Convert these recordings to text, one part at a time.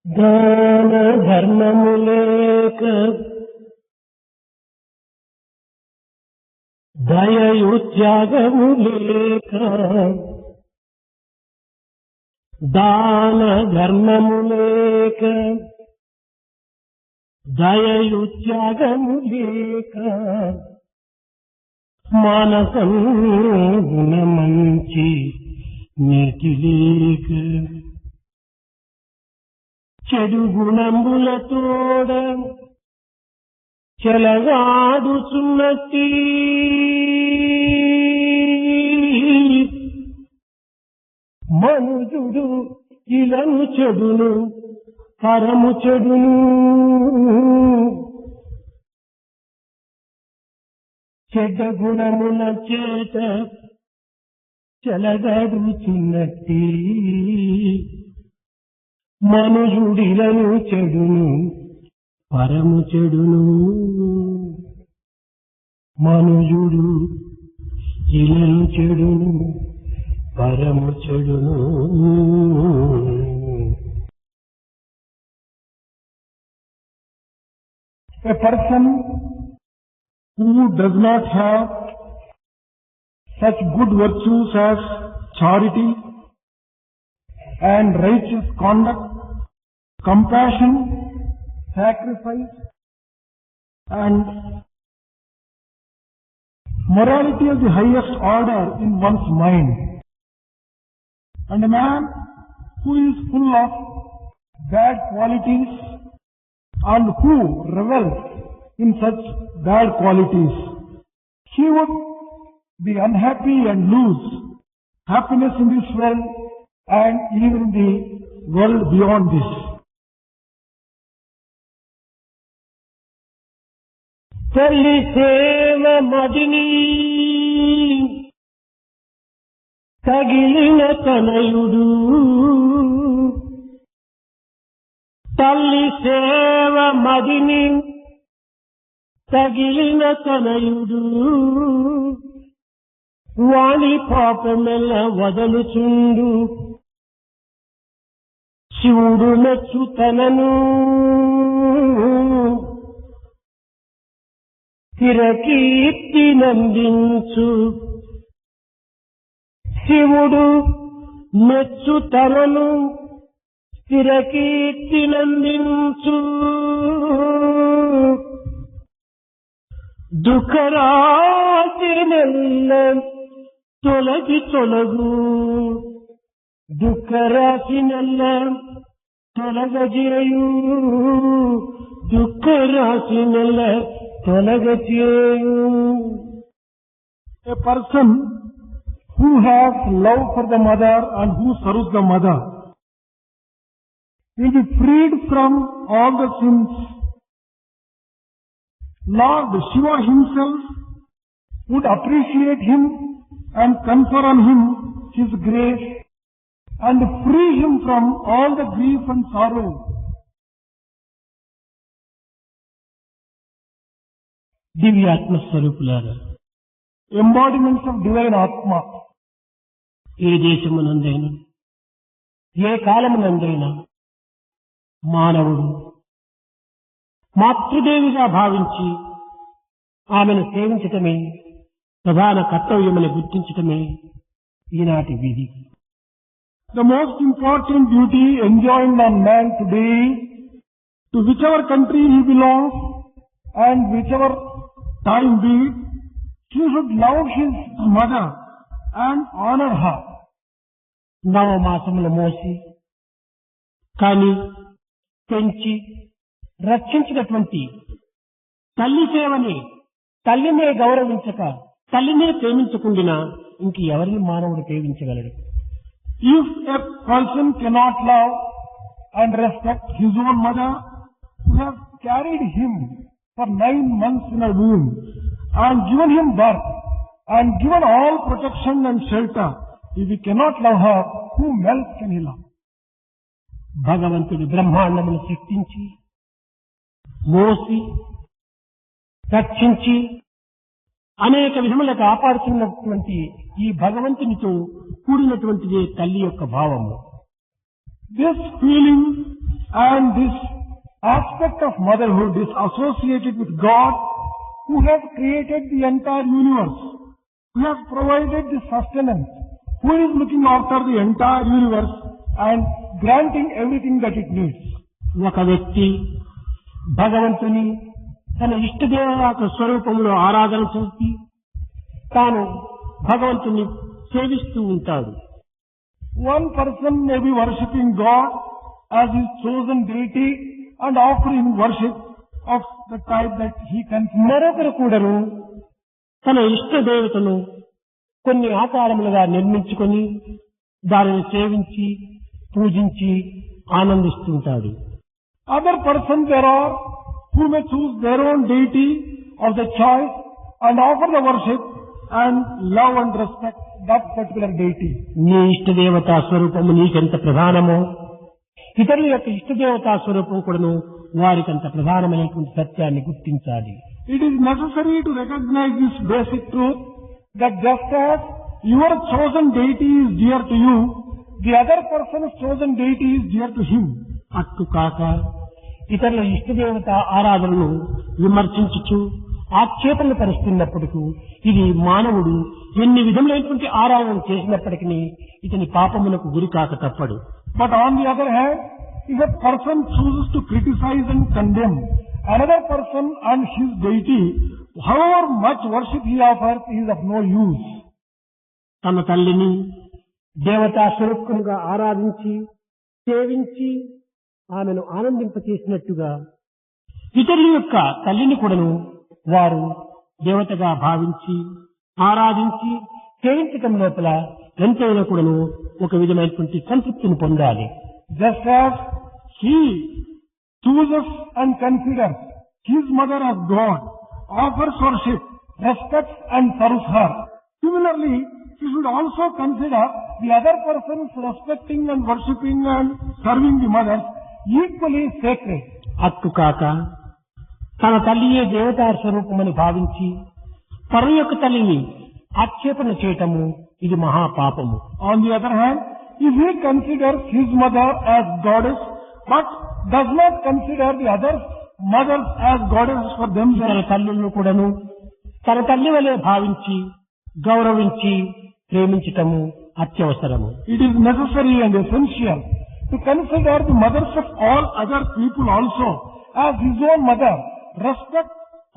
దాన ధర్మము లేక దయయు త్యాగము లేక దాన ధర్మము లేక దయయు త్యాగము లేక మానసం గుణమంచి నీతి లేక చెడు గుణములతోడ చెలగాడుచున్నట్టి మనుజుడు ఇలను చెడును పరము చెడును చెడ్డ గుణముల చేత చెలగాడుచున్నట్టి మనుజుడిలను చెడును పరము చెడును మనుజుడు ఇలను చెడును పరము చెడును. A person who does not have such good virtues as charity and righteous conduct, compassion, sacrifice and morality of the highest order in one's mind, and a man who is full of bad qualities and who revels in such bad qualities, he would be unhappy and lose happiness in this world and even in the world beyond this. తల్లి సేవ మదిని తగిలిన తనయుడు తల్లి సేవ మదిని తగిలిన తనయుడు వాణి పాపమెల్ల వదలుచుండు శివుడు మెచ్చు తనను స్థిరకీర్తి నందించు శివుడు మెచ్చు తనను స్థిరకీర్తి నందించు దుఃఖరాశినెల్ల తొలగు దుఃఖరాశినెల్ల తొలగజేయు దుఃఖరాశినెల్ల తొలగజేయు. A person who has love for the mother and who serves the mother will be freed from all the sins. Lord Shiva himself would appreciate him and confer on him his grace and free him from all the grief and sorrow. దివ్యాత్మ స్వరూపులారా, Embodiments of divine Atma. ఏ దేశమునందైనా ఏ కాలమునందైనా మానవుడు మాతృదేవిగా భావించి ఆమెను సేవించటమే ప్రధాన కర్తవ్యమని గుర్తించటమే ఈనాటి విధి. The most important duty enjoined on man today, to whichever country he belongs and whichever time be, he should love his mother and honor her. నవమాసములు మోసి కానీ పెంచి రక్షించినటువంటి తల్లి సేవని తల్లినే గౌరవించక తల్లినే ప్రేమించకుండా ఇంక ఎవరిని మానవుడు ప్రేమించగలడు? If a person cannot love and respect his own mother, who has carried him for 9 months in her womb and given him birth and given all protection and shelter, if he cannot love her, whom else can he love? భగవంతుడు బ్రహ్మాండమును సృష్టించి మోసి రక్షించి అనేక విధములుగా కాపాడుతున్నటువంటి ఈ భగవంతునితో కూడినటువంటిదే తల్లి యొక్క భావము. This feeling And this aspect of motherhood is associated with God, who has created the entire universe, who has provided the sustenance, who is looking after the entire universe and granting everything that it needs. ఒక వ్యక్తి భగవంతుని తన ఇష్టదేవత స్వరూపంలో ఆరాధన చేసి తాను భగవంతుని సేవిస్తూ ఉంటాడు. One person may be worshipping God as his chosen deity and offering worship of the type that he considers. మరొకరు కూడాను తన ఇష్ట దేవతను కొన్ని ఆకారములుగా నిర్మించుకొని దానిని సేవించి పూజించి ఆనందిస్తుంటాడు. Other persons there are who may choose their own deity of the choice and offer the worship and love and respect that particular deity. నీ ఇష్టదేవతా స్వరూపము నీకెంత ప్రధానమో ఇతరుల యొక్క ఇష్టదేవతా స్వరూపం కూడాను వారికంత ప్రధానమైనటువంటి సత్యాన్ని గుర్తించాలి. It is necessary to recognize this basic truth that just as your chosen deity is dear to you, the other person's chosen deity is dear to him. అట్టు కాక ఇతరుల ఇష్టదేవత ఆరాధనను విమర్శించుచు ఆక్షేపణలు పరుస్తున్నప్పటికీ ఇది మానవుడు ఎన్ని విధములైనటువంటి ఆరాధన చేసినప్పటికీ ఇతని పాపములకు గురి కాక తప్పడు. But on the other hand, if a person chooses to criticize and condemn another person and his deity, however much worship he offers is of no use. తన తల్లిని దేవతా స్వరూపంగా ఆరాధించి సేవించి ఆమెను ఆనందింపచేసినట్టుగా ఇతరుల యొక్క తల్లిని కూడాను వారు దేవతగా భావించి ఆరాధించి సేవించటం లోపల ఎంతైనా కూడాను ఒక విధమైనటువంటి సంతృప్తిని పొందాలి. Just as he chooses and considers his mother as God, offers worship, respects and serves her. Similarly, he should also consider the other persons respecting and worshipping and serving the mother equally sacred. అట్టు కాక తన తల్లియే దేవతా స్వరూపమని భావించి పరు యొక్క తల్లిని ఆక్షేపణ చేయటము ఇది మహాపాపము. On the other hand, if he considers his mother as goddess but does not consider the other mothers as goddesses for తన themselves, తల్లులను కూడాను తన తల్లి వలె భావించి గౌరవించి ప్రేమించటము అత్యవసరము. it is necessary and essential to consider the mothers of all other people also as his own mother, respect,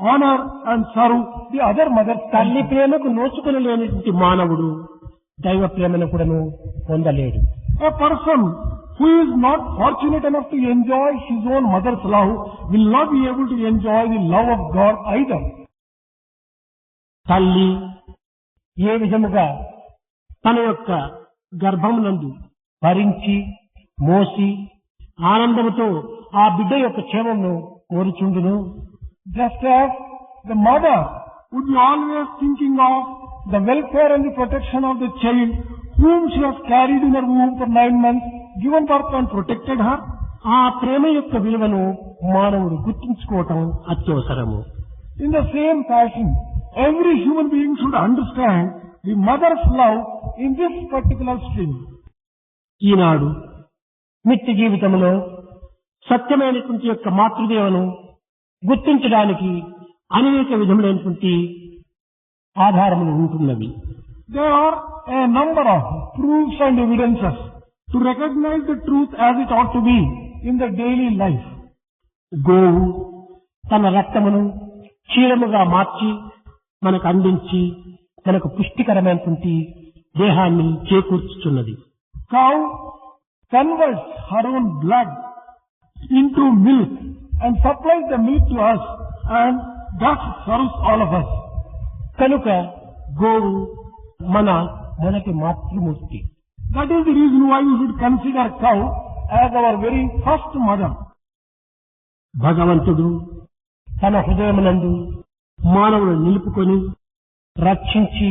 honor and serve the other mothers. తల్లి ప్రేమకు నోచుకొనలేనటువంటి మానవుడు దైవ ప్రేమను కూడాను పొందలేడు. A person who is not fortunate enough to enjoy his own mother's love will not be able to enjoy the love of God either. తల్లి ఏ విధముగా తన యొక్క గర్భమునందు భరించి మోసి ఆనందముతో ఆ బిడ్డ యొక్క క్షేమమును కోరుచుండును, Just as the mother would be always thinking of the welfare and the protection of the child whom she has carried in her womb for 9 months, given birth and protected her, ఆ ప్రేమ యొక్క విలువను మానవుడు గుర్తించుకోవటం అత్యవసరము. in the same fashion, every human being should understand the mother's love in this particular stream. ఈనాడు నిత్య జీవితంలో సత్యమైనటువంటి యొక్క మాతృదేవను గుర్తించడానికి అనేక విధములైనటువంటి ఆధారములు ఉంటున్నవి. There are a number of proofs and evidences to recognize the truth as it ought to be in the daily life. గోవు తన రక్తమును క్షీరముగా మార్చి మనకు అందించి మనకు పుష్టికరమైనటువంటి దేహాన్ని చేకూర్చుచున్నది. Cow converts her own blood into milk and supplies the milk to us and thus serves all of us. కనుక గోవు మన మొదటి మాతృమూర్తి. That is the reason why we should consider cow as our very first mother. భగవంతుడు తన హృదయమునందు మానవులను నిలుపుకొని రక్షించి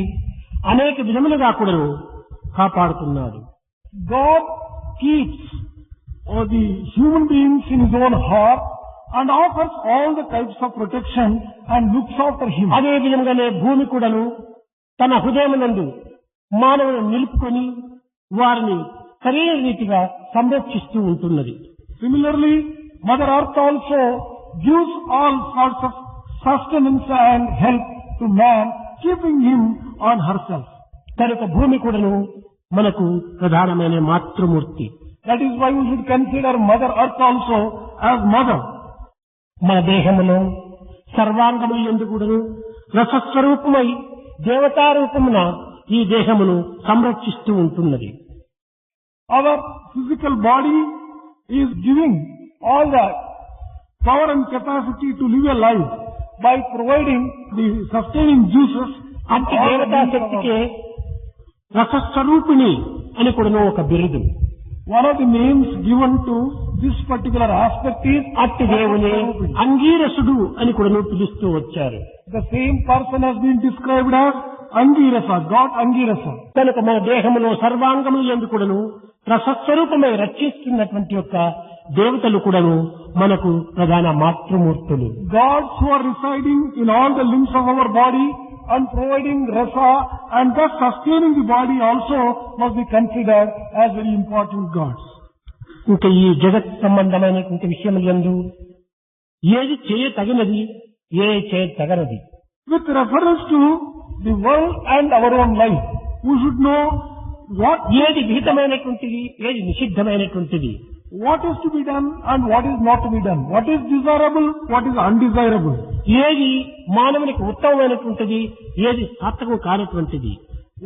అనేక విధములుగా కూడా కాపాడుతున్నాడు. God keeps all the human beings in his own heart and offers all the types of protection and looks after him. అదే విధంగానే భూమి కూడాను తన హృదయమునందు మానవులను నిలుపుకొని వారిని సరైన రీతిగా సంరక్షిస్తూ ఉంటున్నది. Similarly, Mother Earth also gives all sorts of sustenance and help to man, keeping him on herself. కనుక భూమి కూడాను మనకు ప్రధానమైన మాతృమూర్తి. That is why we should consider Mother Earth also as mother. మన దేహములో సర్వాంగములు యందు కూడాను రసస్వరూపమై దేవతారూపమున ఈ దేహమును సంరక్షిస్తూ ఉంటున్నది. Our physical body is giving all the power and capacity to live a life by providing the sustaining juices. అట్టి దేవతా శక్తికే రసస్వరూపిణి అని కూడాను ఒక బిరుదు. One of the names given to this particular aspect is అట్టి దేవుని అంగీరసుడు అని కూడాను పిలుస్తూ వచ్చారు. the same person has been described as Angirasa, God Angirasa. కనుక మన దేహములో సర్వాంగములు యందు కూడాను రసస్వరూపమై రక్షిస్తున్నటువంటి యొక్క దేవతలు కూడాను మనకు ప్రధాన మాతృమూర్తులు. Gods who are residing in all the limbs of our body and providing rasa and thus sustaining the body also must be considered as very important gods. ఇంకా ఈ జగత్ సంబంధమైనటువంటి విషయములందు ఏది చేయతగినది, ఏది చేయతగనది. With reference to the world and our own life, we should know ఏది విహితమైనటువంటిది, ఏది నిషిద్ధమైనటువంటిది, what is to be done and what is not to be done, what is desirable, what is undesirable, ఏది మానవునికి ఉత్తమమైనటువంటిది, ఏది సార్థకం కానటువంటిది,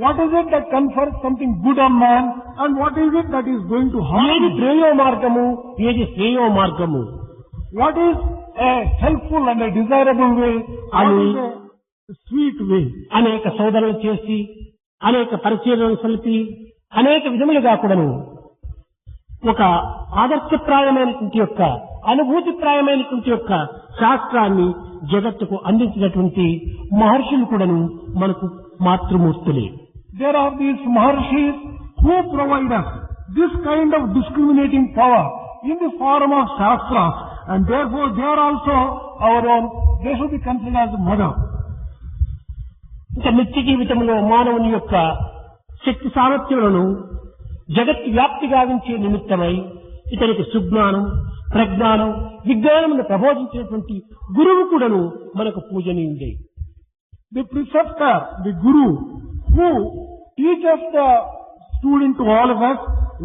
what is it that confers something good on man and what is it that is going to harm ఏది him, ప్రేయో మార్గము, ఏది శ్రేయో మార్గము, what is a helpful and a desirable way, what is a sweet way. అనేక శోధనలు చేసి అనేక పరిశీలనలు సలిపి అనేక విధములుగా కూడాను ఒక ఆదర్శప్రాయమైనటువంటి యొక్క అనుభూతిప్రాయమైనటువంటి యొక్క శాస్త్రాన్ని జగత్తుకు అందించినటువంటి మహర్షులు కూడాను మనకు మాతృమూర్తులే. There are these Maharshis who provide us this kind of discriminating power in the form of Shastras, and therefore they are also our own, they should be considered as mother. ఇంకా నిత్య జీవితంలో మానవుని యొక్క శక్తి సామర్థ్యాలను జగత్ వ్యాప్తి గావించే నిమిత్తమై ఇతనికి సుజ్ఞానం, ప్రజ్ఞానం, విజ్ఞానమును ప్రబోధించినటువంటి గురువు కూడాను మనకు పూజనీయుడే. The preceptor, the guru, who teaches the student to all of us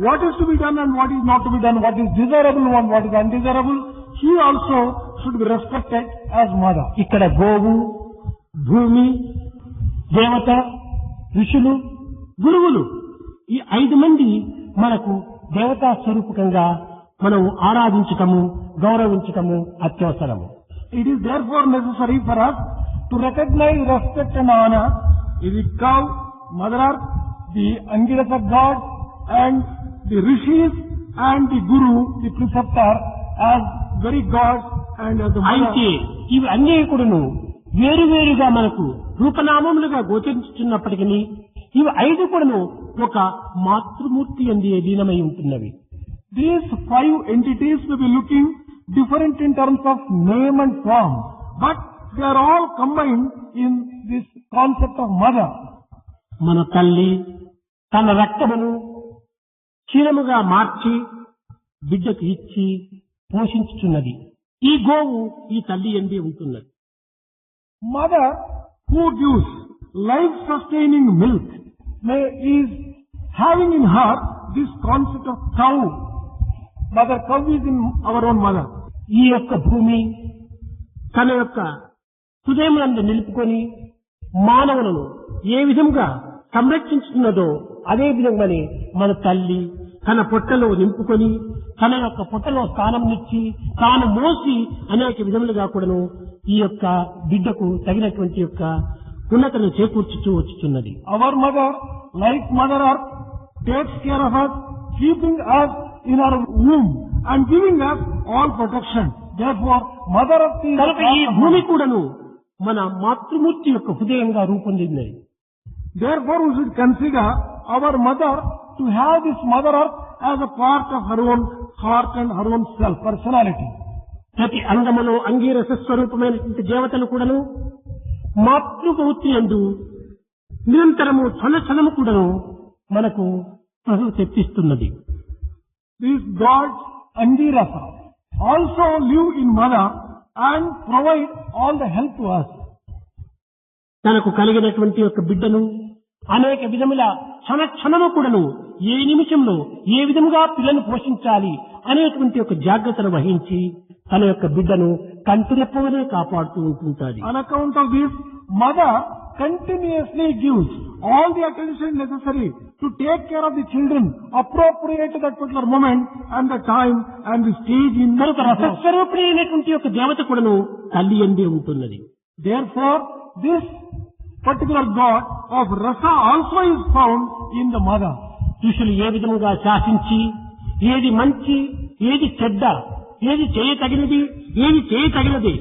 what is to be done and what is not to be done, what is desirable and what is undesirable, he also should be respected as mother. ఇక్కడ గోవు, భూమి, దేవత, ఋషులు, గురువులు ఈ 5 మంది మనకు దేవతా స్వరూపకంగా మనం ఆరాధించటము, గౌరవించటము అత్యవసరము. It is therefore necessary for us to recognize, respect and honor the cow, Mother Earth, the Angirasa God and the Rishis and the Guru, the preceptor as very gods and as the mother. అయితే ఇవి అన్నీ కూడాను వేరువేరుగా మనకు రూపనామములుగా గోచరిస్తున్నప్పటికీ ఇవి 5 కూడాను ఒక మాతృమూర్తి యందు లీనమై ఉంటున్నవి. These 5 entities may be looking different in terms of name and form, but they are all combined in this concept of mother. మన తల్లి తన రక్తమును క్షీరముగా మార్చి బిడ్డకు ఇచ్చి పోషించుతున్నది. ఈ గోవు ఈ తల్లి యందే ఉంటున్నది. Mother who gives life-sustaining milk is having in her this concept of cow. Mother cow is in our own mother. ఈ యొక్క భూమి తన యొక్క హృదయమునందు నిలుపుకొని మానవులను ఏ విధంగా సంరక్షించుతున్నదో అదే విధంగానే మన తల్లి తన పొట్టలో నింపుకొని తన యొక్క పొట్టలో స్థానంనిచ్చి తాను మోసి అనేక విధములుగా కూడాను ఈ యొక్క బిడ్డకు తగినటువంటి యొక్క ఉన్నతను చేకూర్చుతూ వచ్చుతున్నది. Our mother, like Mother Earth, takes care of us, keeping us in our womb and giving us all protection. Therefore, Mother Earth is కనుక ఈ భూమి కూడాను మన మాతృమూర్తి యొక్క హృదయంగా రూపొందింది. Therefore, we should consider our mother to have this Mother Earth as a part of her own heart and her own self, personality. ప్రతి అంగములో అంగీరస స్వరూపమైనటువంటి దేవతలు కూడాను మాతృమూర్తి యందు నిరంతరము క్షణము కూడాను మనకు తెప్పిస్తున్నది. These gods Angirasa, also live in mother and provide all the help to us. తనకు కలిగినటువంటి యొక్క బిడ్డను అనేక విధముల క్షణము కూడాను ఏ నిమిషంలో ఏ విధముగా పిల్లను పోషించాలి అనేటువంటి ఒక జాగ్రత్తను వహించి తన యొక్క బిడ్డను కంటిరెప్పవనే కాపాడుతూ ఉంటుంటాది. On account of this, mother continuously gives all the attention necessary to take care of the children, appropriate to that particular moment and the time and the stage in కనుక రసస్వరూపిణి అయినటువంటి యొక్క దేవత కూడాను తల్లి ఎందే ఉంటున్నది. Therefore, this particular god of rasa also is found in the mother. ఋషులు ఏ విధముగా శాసించి ఏది మంచి ఏది చెడ్డ ఏది చేయతగినది ఏది చేయతగినది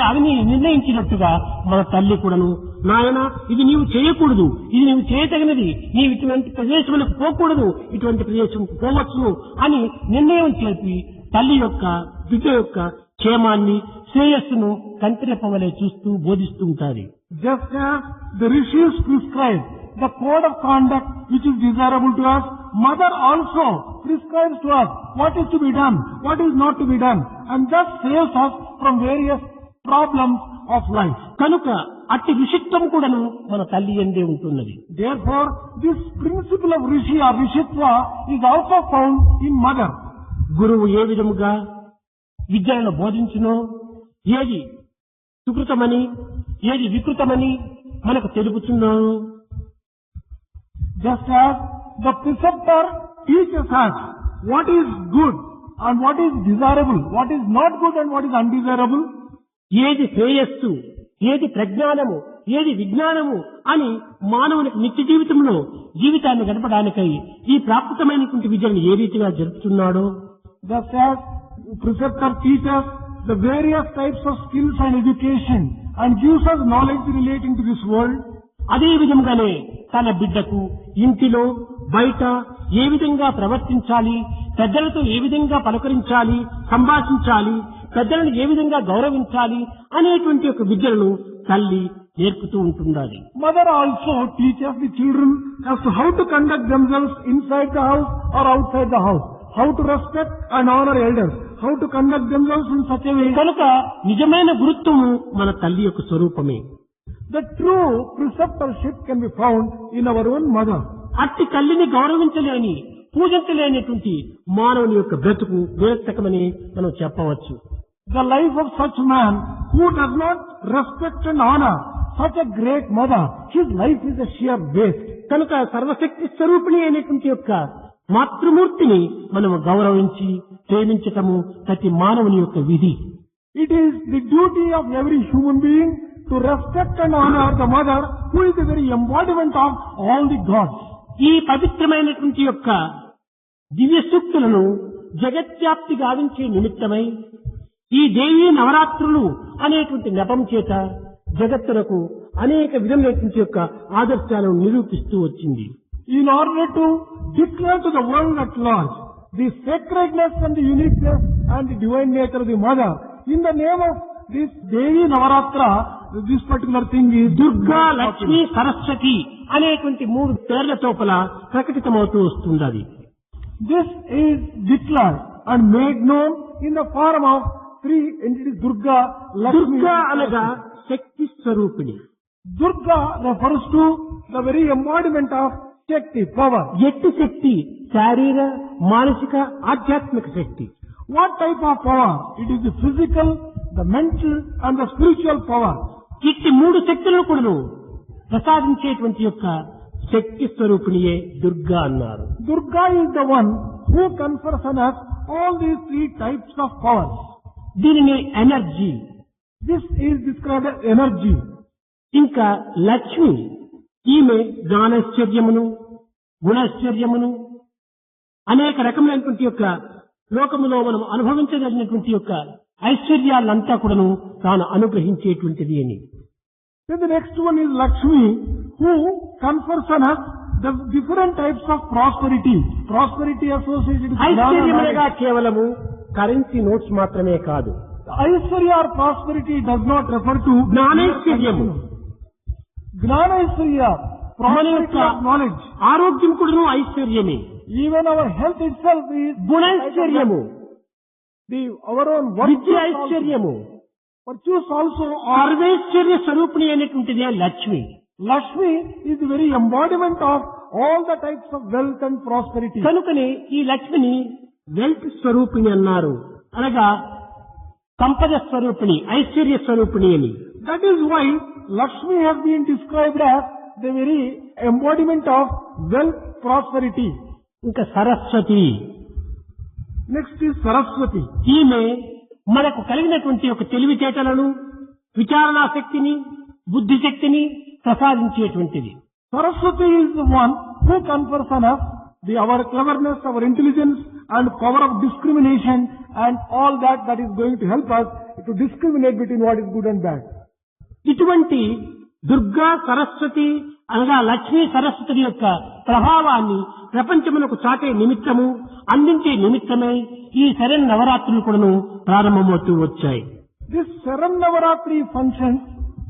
అని నిర్ణయించినట్టుగా మన తల్లి కూడాను నాయన ఇది నీవు చేయకూడదు ఇది నీవు చేయతగినది నీవు ఇటువంటి ప్రదేశములకు పోకూడదు ఇటువంటి ప్రదేశంకు పోవచ్చును అని నిర్ణయం చేసి తల్లి యొక్క బిడ్డ యొక్క క్షేమాన్ని శ్రేయస్సును కంటిరెప్పవలే చూస్తూ బోధిస్తూ ఉంటారు. Just as the rishis prescribe the code of conduct which is desirable to us, mother also prescribes to us what is to be done, what is not to be done, and thus saves us from various problems of life. కనుక అట్టి ఋషిత్వం కూడాను మన తల్లి ఎందే ఉంటున్నది. Therefore, this principle of rishi or rishitva is also found in mother. గురువు ఏ విధముగా విద్యలను బోధించునో ఏది సుకృతమని ఏది వికృతమని మనకు తెలుపుతున్నాను. Just as the preceptor teaches us what is good and what is desirable, what is not good and what is undesirable, ఏది శ్రేయస్సు ఏది ప్రజ్ఞానము ఏది విజ్ఞానము అని మానవునికి నిత్య జీవితంలో జీవితాన్ని గడపడానికై ఈ ప్రాకృతమైనటువంటి విద్యను ఏ రీతిగా జరుపుతున్నాడో, just as preceptor teaches the various types of skills and education and gives us knowledge relating to this world, అదే విధంగానే తన బిడ్డకు ఇంటిలో బయట ఏ విధంగా ప్రవర్తించాలి, పెద్దలతో ఏ విధంగా పలకరించాలి, సంభాషించాలి, పెద్దలను ఏ విధంగా గౌరవించాలి అనేటువంటి ఒక విద్యలను తల్లి నేర్పుతూ ఉంటుండాలి. Mother also teaches the children as to how to conduct themselves inside the house or outside the house, how to respect and honor elders, how to conduct themselves in such a way. కనుక నిజమైన గురుత్వము మన తల్లి యొక్క స్వరూపమే. The true preceptorship can be found in our own mother. అట్టి తల్లిని గౌరవించలేని పూజించలేనటువంటి మానవుని యొక్క బ్రతుకు నిరర్థకమని మనం చెప్పవచ్చు. The life of such man who does not respect and honor such a great mother, his life is a sheer waste. కనుక సర్వశక్తి స్వరూపిణి అయినటువంటి యొక్క మాతృమూర్తిని మనము గౌరవించి ప్రేమించటము ప్రతి మానవుని యొక్క విధి. It is the duty of every human being to respect and honor the mother who is the very embodiment of all the gods. ఈ పవిత్రమైనటువంటి యొక్క దివ్య సూక్తులను జగత్వ్యాప్తి గావించే నిమిత్తమై ఈ దేవీ నవరాత్రులు అనేటువంటి నెపం చేత జగత్తులకు అనేక విధమైనటువంటి యొక్క ఆదర్శాలను నిరూపిస్తూ వచ్చింది. In order to declare to the world at large the sacredness and the uniqueness and the divine nature of the mother, in the name of this Devi Navaratra, this particular thing is Durga, Lakshmi, Saraswati అనేటువంటి మూడు పేర్ల తోపల ప్రకటితమవుతూ వస్తున్నది. This is declared and made known in the form of three entities: Durga, Lakshmi. Durga అనగా శక్తి స్వరూపిణి. Durga refers to the very embodiment of Shakti, power. ఎట్టి శక్తి? శారీర, మానసిక, ఆధ్యాత్మిక శక్తి. What type of power? It is the physical, the mental and the spiritual power. ఇట్టి మూడు శక్తులను కూడాను ప్రసాదించేటువంటి యొక్క శక్తి స్వరూపిణియే దుర్గా అన్నారు. Durga is the one who confers on us all these three types of powers. దీనిని energy. This is described as energy. ఇంకా లక్ష్మి, ఈమె జ్ఞానైశ్వర్యమును గుణైశ్వర్యమును అనేక రకమైనటువంటి యొక్క లోకములో మనం అనుభవించగలిగినటువంటి యొక్క ఐశ్వర్యాలంతా కూడాను తాను అనుగ్రహించేటువంటిది అని. Then the next one is Lakshmi, who confers on us the different types of prosperity. Prosperity associated with ఐశ్వర్యములుగా కేవలము కరెన్సీ నోట్స్ మాత్రమే కాదు. Aishwarya or prosperity does not refer to జ్ఞానైశ్వర్యము. Gnanaishwarya, prosperity of knowledge. ఆరోగ్యం కూడాను ఐశ్వర్యమే. Even our health itself is గుణైశ్వర్యము. our own Vidya virtues also, ఐశ్వర్యము virtues also are. సర్వైశ్వర్య స్వరూపిణి అనేటువంటిదే Lakshmi. Lakshmi is the very embodiment of all the types of wealth and prosperity. కనుకనే ఈ లక్ష్మిని wealth స్వరూపిణి అన్నారు, అనగా సంపద స్వరూపిణి, ఐశ్వర్య స్వరూపిణి అని. That is why Lakshmi has been described as the very embodiment of wealth, prosperity. ఇంకా సరస్వతి, Next is Saraswati. ఈమె మనకు కలిగినటువంటి ఒక తెలివితేటలను, విచారణా శక్తిని, బుద్ధి శక్తిని ప్రసాదించేటువంటిది. Saraswati is the one who confers on us our cleverness, our intelligence and power of discrimination and all that is going to help us to discriminate between what is good and bad. ఇటువంటి దుర్గా సరస్వతి అనగా లక్ష్మీ సరస్వతి యొక్క ప్రభావాన్ని ప్రపంచమునకు చాటే నిమిత్తము, అందించే నిమిత్తమై ఈ శరణ్ నవరాత్రులు కూడాను ప్రారంభమవుతూ వచ్చాయి. This Sharan Navaratri functions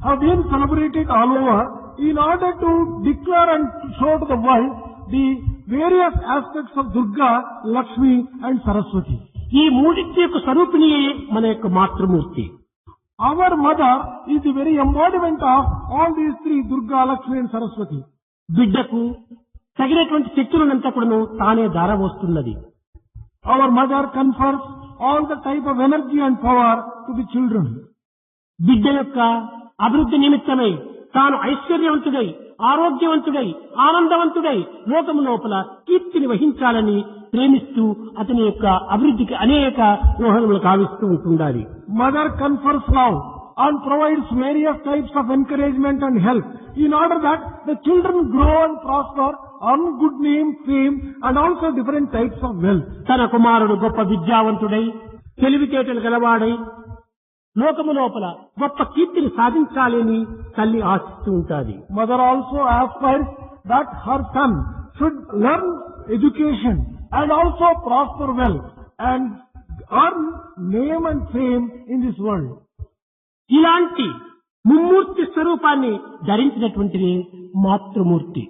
have been celebrated all over in order to declare and show to the world the various aspects of Durga, Lakshmi and Saraswati. ఈ మూడింటి యొక్క స్వరూపిణియే మన యొక్క మాతృమూర్తి. Our mother is the very embodiment of all these three, Durga, Lakshmi and Saraswati. బిడ్డకు తగినటువంటి శక్తులనంతా కూడాను తానే ధారవోస్తున్నది. Our mother confers all the type of energy and power to the children. బిడ్డ యొక్క అభివృద్ధి నిమిత్తమై తాను ఐశ్వర్యవంతుడై, ఆరోగ్యవంతుడై, ఆనందవంతుడై లోకము లోపల కీర్తిని వహించాలని ప్రేమిస్తూ అతని యొక్క అభివృద్ధికి అనేక వ్యూహములు కావిస్తూ ఉంటుండాలి. Mother confers love and provides various types of encouragement and help in order that the children grow and prosper, earn good name, fame and also different types of wealth. తన కుమారుడు గొప్ప విద్యావంతుడై, తెలివితేటలు గలవాడై లోకము లోపల గొప్ప కీర్తిని సాధించాలని తల్లి ఆశిస్తూ ఉంటాది. Mother also aspires that her son should learn education and also prosper well and earn name and fame in this world. ఇలాంటి ముమ్మూర్తి స్వరూపాన్ని ధరించినటువంటిది మాతృమూర్తి.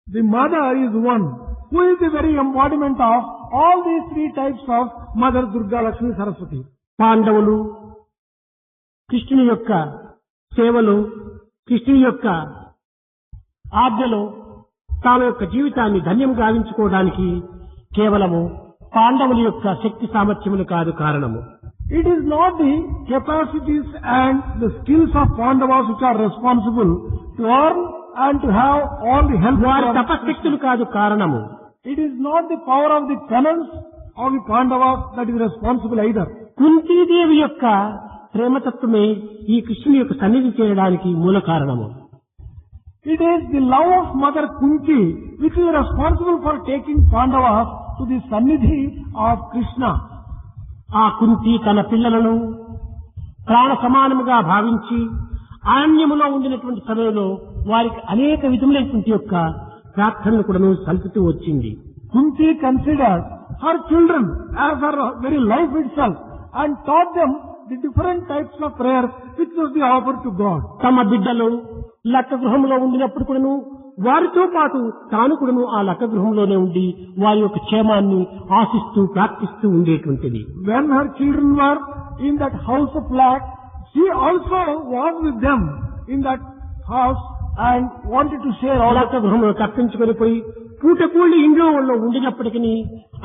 The mother is one who is the very embodiment of all these three types of Mother, Durga, Lakshmi, Saraswati. పాండవులు కృష్ణుని యొక్క సేవలో, కృష్ణుని యొక్క ఆజ్ఞలో తమ యొక్క జీవితాన్ని ధన్యం గావించుకోవడానికి కేవలము పాండవుల యొక్క శక్తి సామర్థ్యములు కాదు కారణము. It is not the capacities and the skills of Pandavas which are responsible to earn and to have all the help. వారి తపశక్తులు కాదు కారణము. It is not the power of the penance of the Pandavas that is responsible either. Kuntidevi యొక్క ప్రేమతత్వమే ఈ కృష్ణుని యొక్క సన్నిధి చేయడానికి మూల కారణము. It is the love of Mother Kunti which is responsible for taking Pandavas to the Sannidhi of Krishna. ఆ కుంతి తన పిల్లలను ప్రాణ సమానముగా భావించి అరణ్యములో ఉండినటువంటి సమయంలో వారికి అనేక విధములైనటువంటి యొక్క ప్రార్థనలు కూడా సల్పుతూ వచ్చింది. Kunti considered her children as her very life itself and taught them the different types of prayers which was the offer to God. తమ బిడ్డలు లక్క గృహంలో ఉండినప్పుడు కూడాను వారితో పాటు తాను కూడాను ఆ లక్క గృహంలోనే ఉండి వారి యొక్క క్షేమాన్ని ఆశిస్తూ ప్రార్థిస్తూ ఉండేటువంటిది. When her children were in that house of lack, she also was with them in that house and wanted to share all లక్క గృహంలో తప్పించుకొని పోయి పూటకూళ్ళి ఇంట్లో వాళ్ళు ఉండినప్పటికీ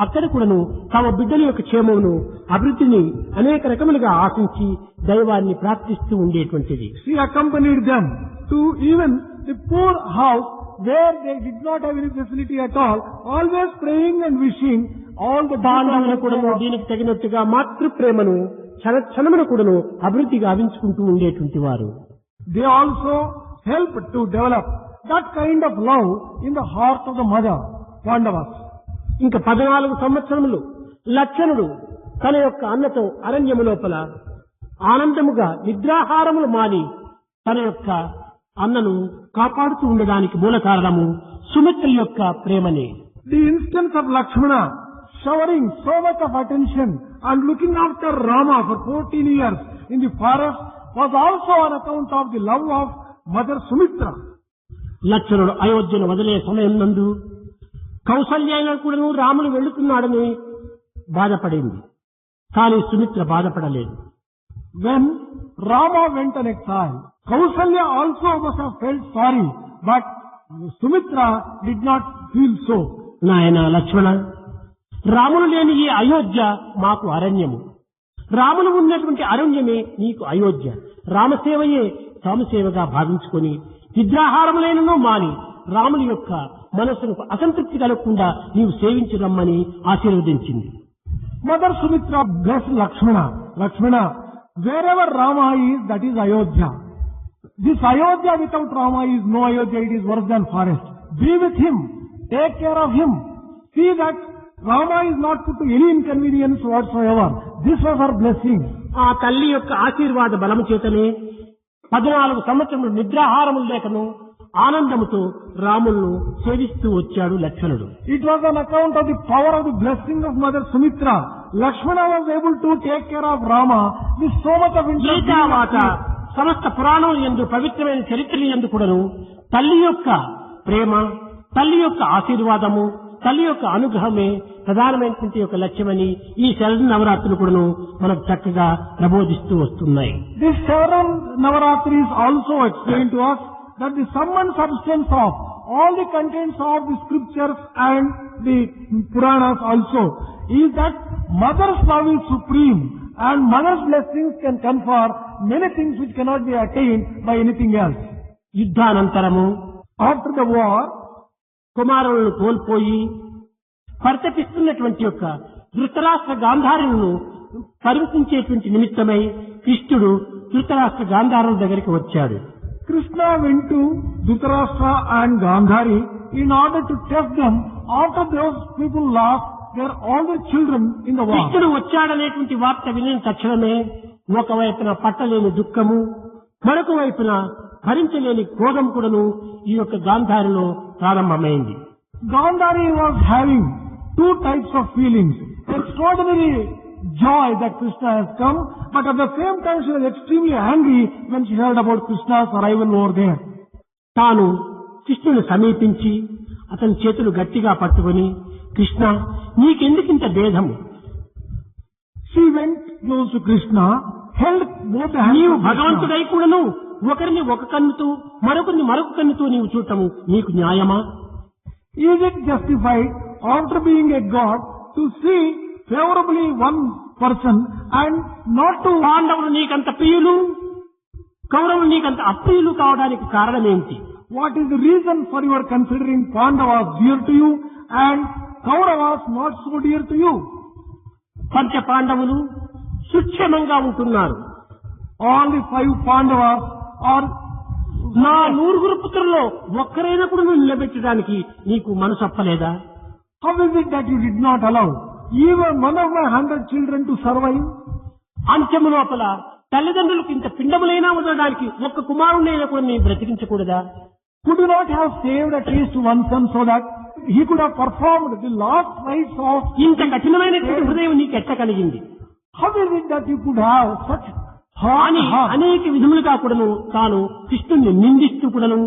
అక్కడ కూడాను తమ బిడ్డల యొక్క క్షేమమును, అభివృద్ధిని అనేక రకములుగా ఆశించి దైవాన్ని ప్రార్థిస్తూ ఉండేటువంటిది. She accompanied them to even the poor house where they did not have any facility at all, always praying and wishing all the బాంధవులు కూడాను దీనికి తగినట్టుగా మాతృ ప్రేమను క్షణమును కూడాను అభివృద్ధి గావించుకుంటూ ఉండేటువంటి వారు. They also helped to develop that kind of love in the heart of the mother, Pandavas. ఇంకా 14 సంవత్సరములు లక్షణుడు తన యొక్క అన్నతో అరణ్యము లోపల ఆనందముగా నిద్రాహారములు మాని తన యొక్క అన్నను కాపాడుతూ ఉండడానికి మూల కారణము సుమిత్ర యొక్క ప్రేమనే. The instance of Lakshmana showering so much of attention and looking after Rama for 14 years in the forest was also on account of the love of Mother Sumitra. లక్ష్మణుడు అయోధ్యను వదిలే సమయం నందు కౌసల్యాయన కూడాను రాముడు వెళ్తున్నాడని బాధపడింది. కానీ సుమిత్ర బాధపడలేదు. When Rama went on exile, Kausalya also must have felt sorry, but Sumitra did not feel so. నాయన లక్ష్మణ, రాములు లేని ఈ అయోధ్య మాకు అరణ్యము, రాములు ఉన్నటువంటి అరణ్యమే నీకు అయోధ్య. రామసేవయే సామసేవగా భావించుకొని నిద్రాహారములైనను మాని రాముని యొక్క మనస్సును అసంతృప్తి కలగకుండా నీవు సేవించరమ్మని ఆశీర్వదించింది. Mother Sumitra blessed Lakshmana. Lakshmana, wherever Rama is, that is Ayodhya. This Ayodhya without Rama is no Ayodhya, it is worse than forest. Be with him, take care of him. See that Rama is not put to any inconvenience whatsoever. This was her blessing. ఆ తల్లి యొక్క ఆశీర్వాద బలము చేతనే 14 సంవత్సరములు నిద్రాహారములు లేకను ఆనందముతో రాములను సేవిస్తూ వచ్చాడు లక్ష్మణుడు. It was on account of the power of the blessing of Mother Sumitra. Lakshmana was able to take care of Rama with so much of interest. గీతావాత సమస్త పురాణం యందు పవిత్రమైన చరిత్రలు యందు కూడాను తల్లి యొక్క ప్రేమ, తల్లి యొక్క ఆశీర్వాదము, తల్లి యొక్క అనుగ్రహమే ప్రధానమైనటువంటి యొక్క లక్ష్యమని ఈ శరద్ నవరాత్రులు కూడాను మనకు చక్కగా ప్రబోధిస్తూ వస్తున్నాయి. This Sharan Navaratris also explain to us that the sum and substance of all the contents of the scriptures and the Puranas also is that Mother's love is supreme and Mother's blessings can confer many things which cannot be attained by anything else. యుద్ధానంతరము After the war, కుమారులను కోల్పోయి పరితపిస్తున్నటువంటి యొక్క ధృతరాష్ట్ర గాంధారులను పరిమితించేటువంటి నిమిత్తమై కృష్ణుడు ధృతరాష్ట్ర గాంధారుల దగ్గరికి వచ్చాడు. Krishna went to Dhritarashtra and Gandhari in order to test them after those people lost all their children in the war. కృష్ణుడు వచ్చాడనేటువంటి వార్త వినిన తక్షణమే ఒకవైపున పట్టలేని దుఃఖము, మరొక వైపున భరించలేని క్రోధం కూడాను ఈ యొక్క గాంధారిలో ప్రారంభమైంది. Gandhari was having two types of feelings. Extraordinary joy that Krishna has come, but at the same time she was extremely angry when she heard about Krishna's arrival over there. తాను కృష్ణుని సమీపించి అతని చేతులు గట్టిగా పట్టుకొని, కృష్ణ నీకెందుకింత భేదము? She went close to Krishna, held both the hands నీవు of Krishna. భగవంతుడై కూడాను ఒకరిని ఒక కన్నుతో మరొకరిని మరొక కన్నుతో నీవు చూడటము నీకు న్యాయమా? Is it justified after being a god to see favorably one person and not to... పాండవులు నీకంత ప్రియులు, కౌరవులు నీకంత అప్రియులు కావడానికి కారణం ఏమిటి? What is the reason for your considering Pandavas dear to you and Kauravas not so dear to you? పంచ పాండవులు సుక్షేమంగా ఉంటున్నారు. All the 5 Pandavas are... నా 9 పుత్రుల్లో ఒక్కరైనా కూడా నువ్వు నిలబెట్టడానికి నీకు మనసు అప్పలేదా? How is it that you did not allow even one of my 100 children to survive? అంత్యము లోపల తల్లిదండ్రులకు ఇంత పిండములైనా ఉండడానికి ఒక్క కుమారుడైనా కూడా నీ బ్రతికించకూడదా? Could you not have saved at least one son so that he could have performed the last rites of... ఇంత కఠినమైనటువంటి హృదయం నీకు ఎట్ట కలిగింది? How is it that you could have such అని heart? అనేక విధములుగా కూడాను తాను కృష్ణుని నిందిస్తూ కూడాను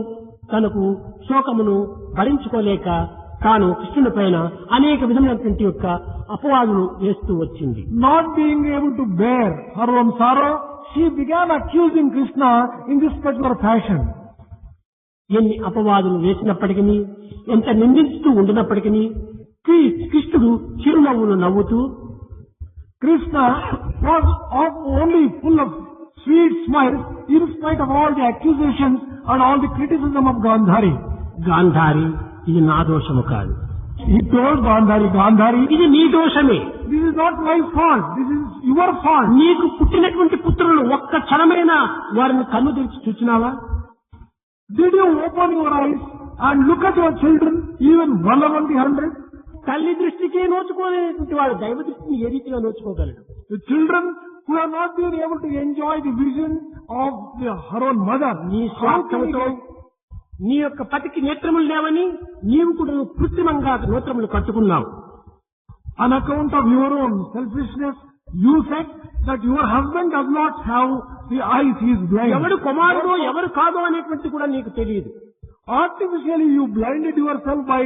తనకు శోకమును భరించుకోలేక తాను కృష్ణుని పైన అనేక విధమైనటువంటి యొక్క అపవాదులు వేస్తూ వచ్చింది. Not being able to bear her own sorrow, she began accusing Krishna in this particular fashion. ఎన్ని అపవాదులు వేసినప్పటికీ, ఎంత నిందిస్తూ ఉండినప్పటికీ కృష్ణుడు చిరునవ్వులు నవ్వుతూ, Krishna was only full of sweet smiles in spite of all the accusations and all the criticism of Gandhari. Gandhari, ఇది నా దోషము కాదు. He told Gandhari, Gandhari, ఇది నీ దోషమే. this is not my fault, this is your fault. నీకు పుట్టినటువంటి పుత్రులు ఒక్క క్షణమైనా వారిని కన్ను తెరిచి చూచినావా? Did you open your eyes and look at your children, even one among the 100? తల్లి దృష్టికే నోచుకోలేనటువంటి వాడు దైవ దృష్టిని ఏ రీతిగా నోచుకోగలడు? The children who have not been able to enjoy the vision of her own mother. నీ స్వార్థముతో నీ యొక్క పతికి నేత్రములు లేవని నీవు కూడా కృత్రిమంగా నేత్రములు కట్టుకున్నావు. On account of your own selfishness, you said that your husband does not have the eyes, he is blind. ఎవడు కుమారుడో ఎవరు కాదో అనేటువంటి కూడా నీకు తెలియదు. Artificially you blinded yourself by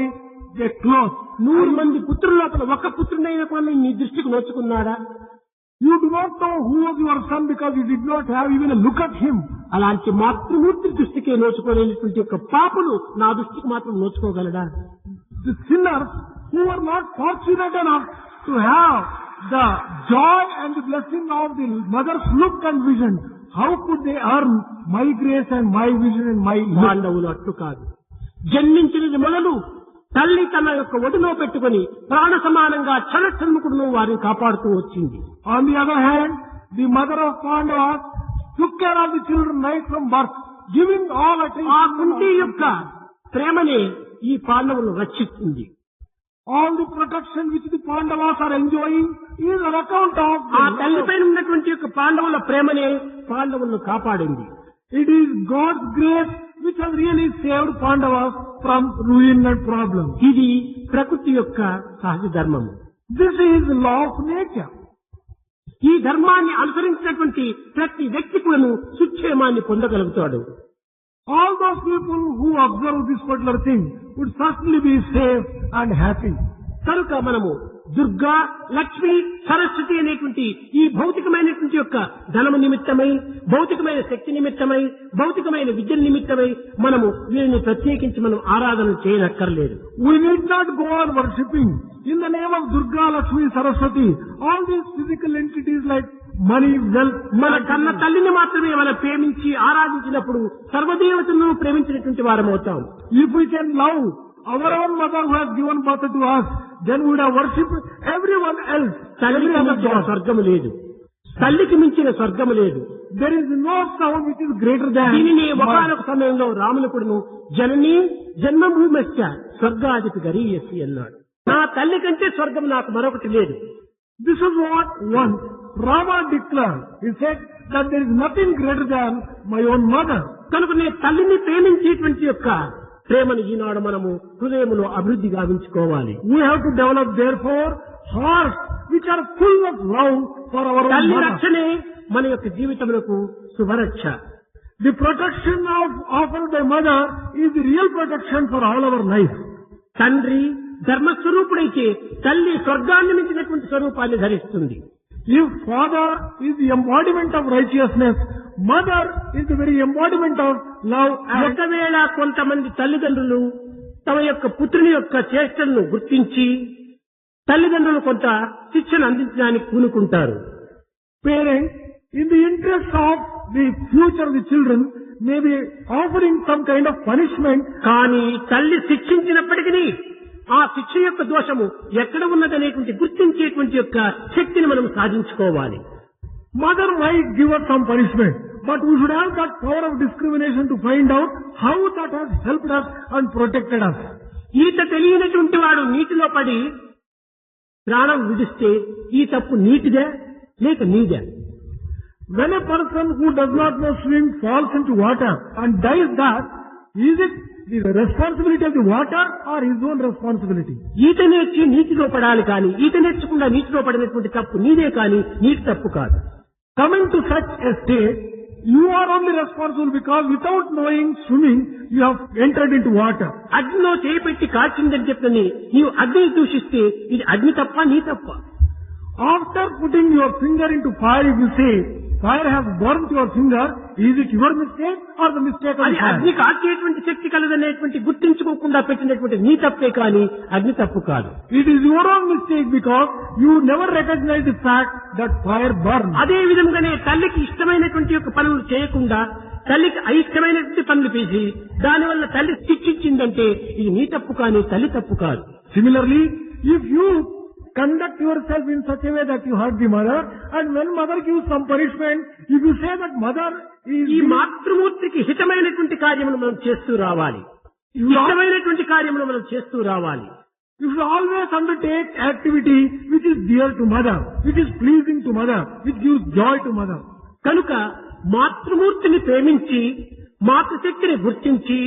the clothes. 100 మంది పుత్రుల లోపల ఒక్క పుత్రుడైనా కూడా నీ దృష్టికి నోచుకున్నాడా? You do not know who was your son because you did not have even a look at him. అలాంటి మాతృమూర్తి దృష్టికే నోచుకోలేనటువంటి యొక్క పాపులు నా దృష్టికి మాత్రం నోచుకోగలడా? The sinners who are not fortunate enough to have the joy and the blessing of the mother's look and vision, how could they earn my grace and my vision and my look? పాండవులు అట్టు కాదు. జన్మించినది మొదలు తల్లి తన యొక్క ఒడిలో పెట్టుకుని ప్రాణ సమానంగా క్షణక్షణముకును వారిని కాపాడుతూ వచ్చింది. On the other hand, the mother of Pandavas took care of the children right from birth, giving all ఆ attention. కుంతి యొక్క ప్రేమనే ఈ పాండవులను రక్షిస్తుంది. All the protection which the Pandavas are enjoying is on account of ఆ the తల్లి love. పైన ఉన్నటువంటి యొక్క పాండవుల ప్రేమనే పాండవులను కాపాడింది. It is God's grace which has really saved Pandavas from ruin and problems. ఇది ప్రకృతి యొక్క సహజ ధర్మము. This is the law of nature. ఈ ధర్మాన్ని అనుసరించినటువంటి ప్రతి వ్యక్తి కూడాను సుక్షేమాన్ని పొందగలుగుతాడు. All those people who observe this particular thing would certainly be safe and happy. కనుక మనము దుర్గా, లక్ష్మి, సరస్వతి అనేటువంటి ఈ భౌతికమైనటువంటి యొక్క ధనము నిమిత్తమై, భౌతికమైన శక్తి నిమిత్తమై, భౌతికమైన విద్య నిమిత్తమై మనము వీరిని ప్రత్యేకించి మనం ఆరాధన చేయనక్కర్లేదు. We need not go on worshipping in the name of Durga, Lakshmi, Saraswati. All these physical entities like money, wealth. మన కన్న తల్లిని మాత్రమే మనం ప్రేమించి ఆరాధించినప్పుడు సర్వదేవతలను ప్రేమించినటువంటి వారం అవుతాం. If we can love our own mother who has given birth to us, then we would have worshipped everyone else. తల్లికి Every other మించిన god. స్వర్గము లేదు. తల్లికి మించిన స్వర్గము లేదు. There is no sound which is greater than దీనిని mother. ఒకనొక సమయంలో రాములకుడును జనని జన్మభూమిశ్చ స్వర్గాదిపి గరీయసి అన్నాడు. నా తల్లి కంటే స్వర్గం నాకు మరొకటి లేదు. This is what once Rama declared. He said that there is nothing greater than my own mother. కనుక నేను తల్లిని ప్రేమించేటువంటి యొక్క ప్రేమను ఈనాడు మనము హృదయంలో అభివృద్ధి గావించుకోవాలి. We have to develop therefore hearts which are full of love for our own తల్లి mother. రక్షణే మన యొక్క జీవితములకు శుభరక్ష. The protection offered by mother is the real protection for all our life. తండ్రి ధర్మస్వరూపుడైతే తల్లి స్వర్గాన్ని మించినటువంటి స్వరూపాన్ని ధరిస్తుంది. If father is the embodiment of righteousness, mother is the very embodiment of love. And ఒకవేళ కొంతమంది తల్లిదండ్రులు తమ యొక్క పుత్రుని యొక్క చేష్టలను గుర్తించి తల్లిదండ్రులు కొంత శిక్షను అందించడానికి పూనుకుంటారు. parents, in the interest of the future of the children, may be offering some kind of punishment. కానీ తల్లి శిక్షించినప్పటికీ ఆ శిక్ష యొక్క దోషము ఎక్కడ ఉన్నదనేటువంటి గుర్తించేటువంటి యొక్క శక్తిని మనం సాధించుకోవాలి. Mother might give us some punishment, but we should have that power of discrimination to find out how that has helped us and protected us. ఈత తెలియనటువంటి వాడు నీటిలో పడి ప్రాణం విడిస్తే ఈ తప్పు నీటిదే లేక నీదే? When a person who does not know swim falls into water and dies that, is it the responsibility of the water or his own responsibility? ఈత నేర్చి నీటిలో పడాలి కానీ ఈత నేర్చకుండా నీటిలో పడినటువంటి తప్పు నీదే కానీ నీటి తప్పు కాదు. Coming to such a state, you are only responsible because without knowing swimming, you have entered into water. అగ్నిలో చేయి పెట్టి కాల్చిందని చెప్పని నీవు అగ్నిని దూషిస్తే ఇది అగ్ని తప్ప నీ తప్ప? After putting your finger into fire, if you say, fire has burnt your finger, is it your mistake or the mistake of అది the అగ్ని fire? కాల్చేటువంటి శక్తి కలదనేటువంటి గుర్తించుకోకుండా పెట్టినటువంటి నీ తప్పే కానీ అగ్ని తప్పు కాదు. It is your own mistake because you never recognize the fact that fire burns. అదే విధంగానే తల్లికి ఇష్టమైనటువంటి యొక్క పనులు చేయకుండా తల్లికి అయిష్టమైనటువంటి పనులు చేసి దానివల్ల తల్లి శిక్షించిందంటే ఇది నీ తప్పు కానీ తల్లి తప్పు కాదు. Similarly, if you conduct yourself in such a way that you hurt the mother, and when mother gives some punishment, if you say that mother is ఈ మాతృమూర్తికి హితమైనటువంటి కార్యములు మనం చేస్తూ రావాలి. you should ఇష్టమైనటువంటి కార్యములు మనం చేస్తూ రావాలి. always undertake activity which is dear to mother, which is pleasing to mother, which gives joy to mother. కనుక మాతృమూర్తిని ప్రేమించి మాతృశక్తిని గుర్తించి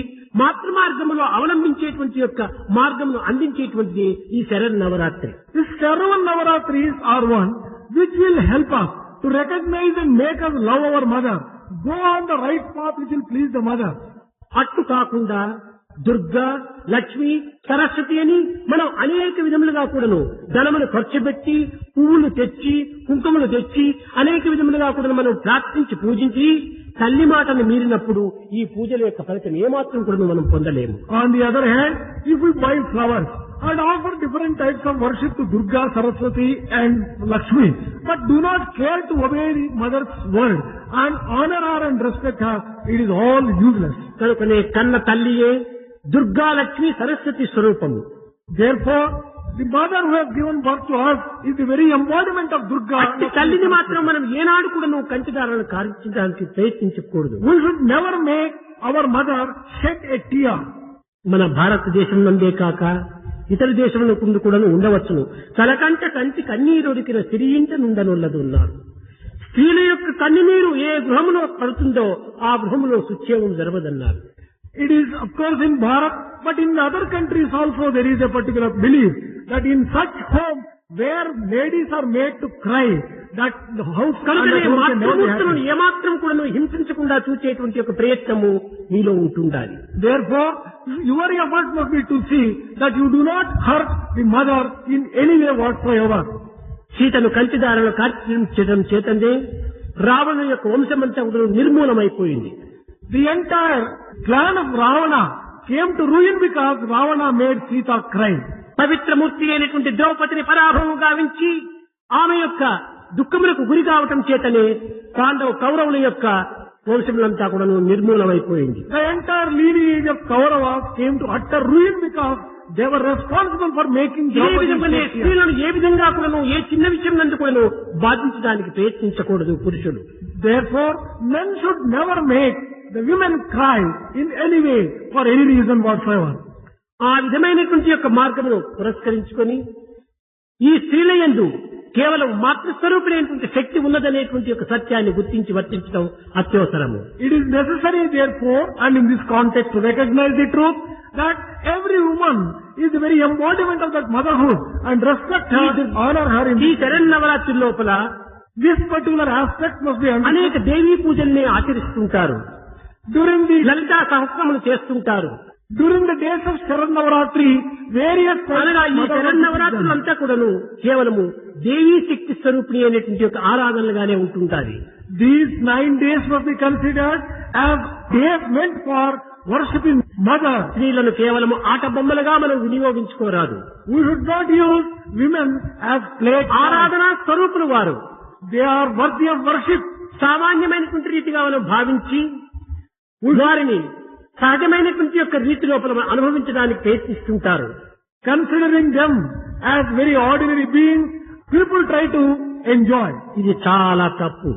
మాతృ మార్గములో అవలంబించేటువంటి యొక్క మార్గమును అందించేటువంటిది ఈ Sharad Navratri. These seven Navaratris are one which will help us to recognize and make us love our mother, go on the right path which will please the mother. అట్టు కాకుండా దుర్గా, లక్ష్మి, సరస్వతి అని మనం అనేక విధములుగా కూడాను ధనమును ఖర్చు పెట్టి, పువ్వులు తెచ్చి, కుంకుమలు తెచ్చి అనేక విధములుగా కూడా మనం ప్రార్థించి పూజించి తల్లి మాటను మీరినప్పుడు ఈ పూజల యొక్క ఫలితం ఏమాత్రం కూడా మనం పొందలేము. On the other hand, if we buy flowers and offer different types of worship to Durga, Saraswati and Lakshmi, but do not care to obey the mother's word and honor her and respect her, it is all useless. కనుకనే కన్న తల్లియే దుర్గా, లక్ష్మి, సరస్వతి స్వరూపము. Therefore, the mother who has given birth to us is the very embodiment of Durga. అట్టి తల్లిని మాత్రం మనం ఏనాడు కూడా నువ్వు కంటిదారాలను కారించడానికి ప్రయత్నించకూడదు. We should never make our mother shed a tear. మన భారతదేశం నందే కాక ఇతర దేశంలో కూడా ఉండవచ్చును. తలకంట కంటి కన్నీరొడికిన సిరియింట నుండనొల్లదు ఉన్నారు. స్త్రీల యొక్క కన్నీరు ఏ గృహములో పడుతుందో ఆ గృహములో సుక్షేమం జరగదన్నారు. It is of course in Bharat, but in other countries also there is a particular belief that in such home where ladies are made to cry, that the house కనుకనే can never be మాతృమూర్తులను happy. ఏమాత్రం కూడా హింసించకుండా చూచేటువంటి ఒక ప్రయత్నము మీలో ఉంటుండాలి. Therefore, your effort must be to see that you do not hurt the mother in any way whatsoever. సీతను కంటిదారులు కార్చించడం చేతందే రావణుని యొక్క వంశమంతా కూడా నిర్మూలమైపోయింది. The entire clan of Ravana came to ruin because Ravana made Sita cry. పవిత్రమూర్తి అయినటువంటి ద్రౌపదిని పరాభవం గావించి ఆమె యొక్క దుఃఖములకు గురి కావటం చేతనే కౌరవుల యొక్క వంశములంతా కూడా నిర్మూలమైపోయింది. The entire lineage of Kauravas came to utter ruin because they were responsible for making ఇదే Draupadi విధంగానే stay here. స్త్రీలను ఏ విధంగా కూడా ఏ చిన్న విషయం నందు కూడా బాధించడానికి ప్రయత్నించకూడదు పురుషులు. Therefore, men should never make the women cry in any way for any reason whatsoever. ఆ విధమైనటువంటి యొక్క మార్గమును పురస్కరించుకొని ఈ స్త్రీల యందు కేవలం మాతృస్వరూపుడైనటువంటి శక్తి ఉన్నదనేటువంటి యొక్క సత్యాన్ని గుర్తించి వర్తించడం అత్యవసరము. It is necessary therefore, and in this context, to recognize the truth that every woman is the very embodiment of that motherhood and respect her, honor her in ఈ this. శరన్నవరాత్రి లోపల This particular aspect must be understood. అనేక దేవీ పూజల్ని ఆచరిస్తుంటారు. During the Lalitha సహస్రములు చేస్తుంటారు. days of Sharanavaratri, various అనగా ఈ motherhood శరన్నవరాత్రులంతా కూడాను కేవలము దేవీ శక్తి స్వరూపిణి అనేటువంటి యొక్క ఆరాధనలుగానే ఉంటుంటాయి. these 9 days must be considered as days meant for worshipping mother. స్త్రీలను కేవలము ఆట బొమ్మలుగా మనం వినియోగించుకోరాదు. We should not use women as play. ఆరాధనా స్వరూపులు వారు. They are worthy of worship. సామాన్యమైనటువంటి రీతిగా మనం భావించి వారిని సహజమైనటువంటి యొక్క రీతి లోపల మనం అనుభవించడానికి ప్రయత్నిస్తుంటారు. Considering them as very ordinary beings, people try to enjoy. ఇది చాలా తప్పు.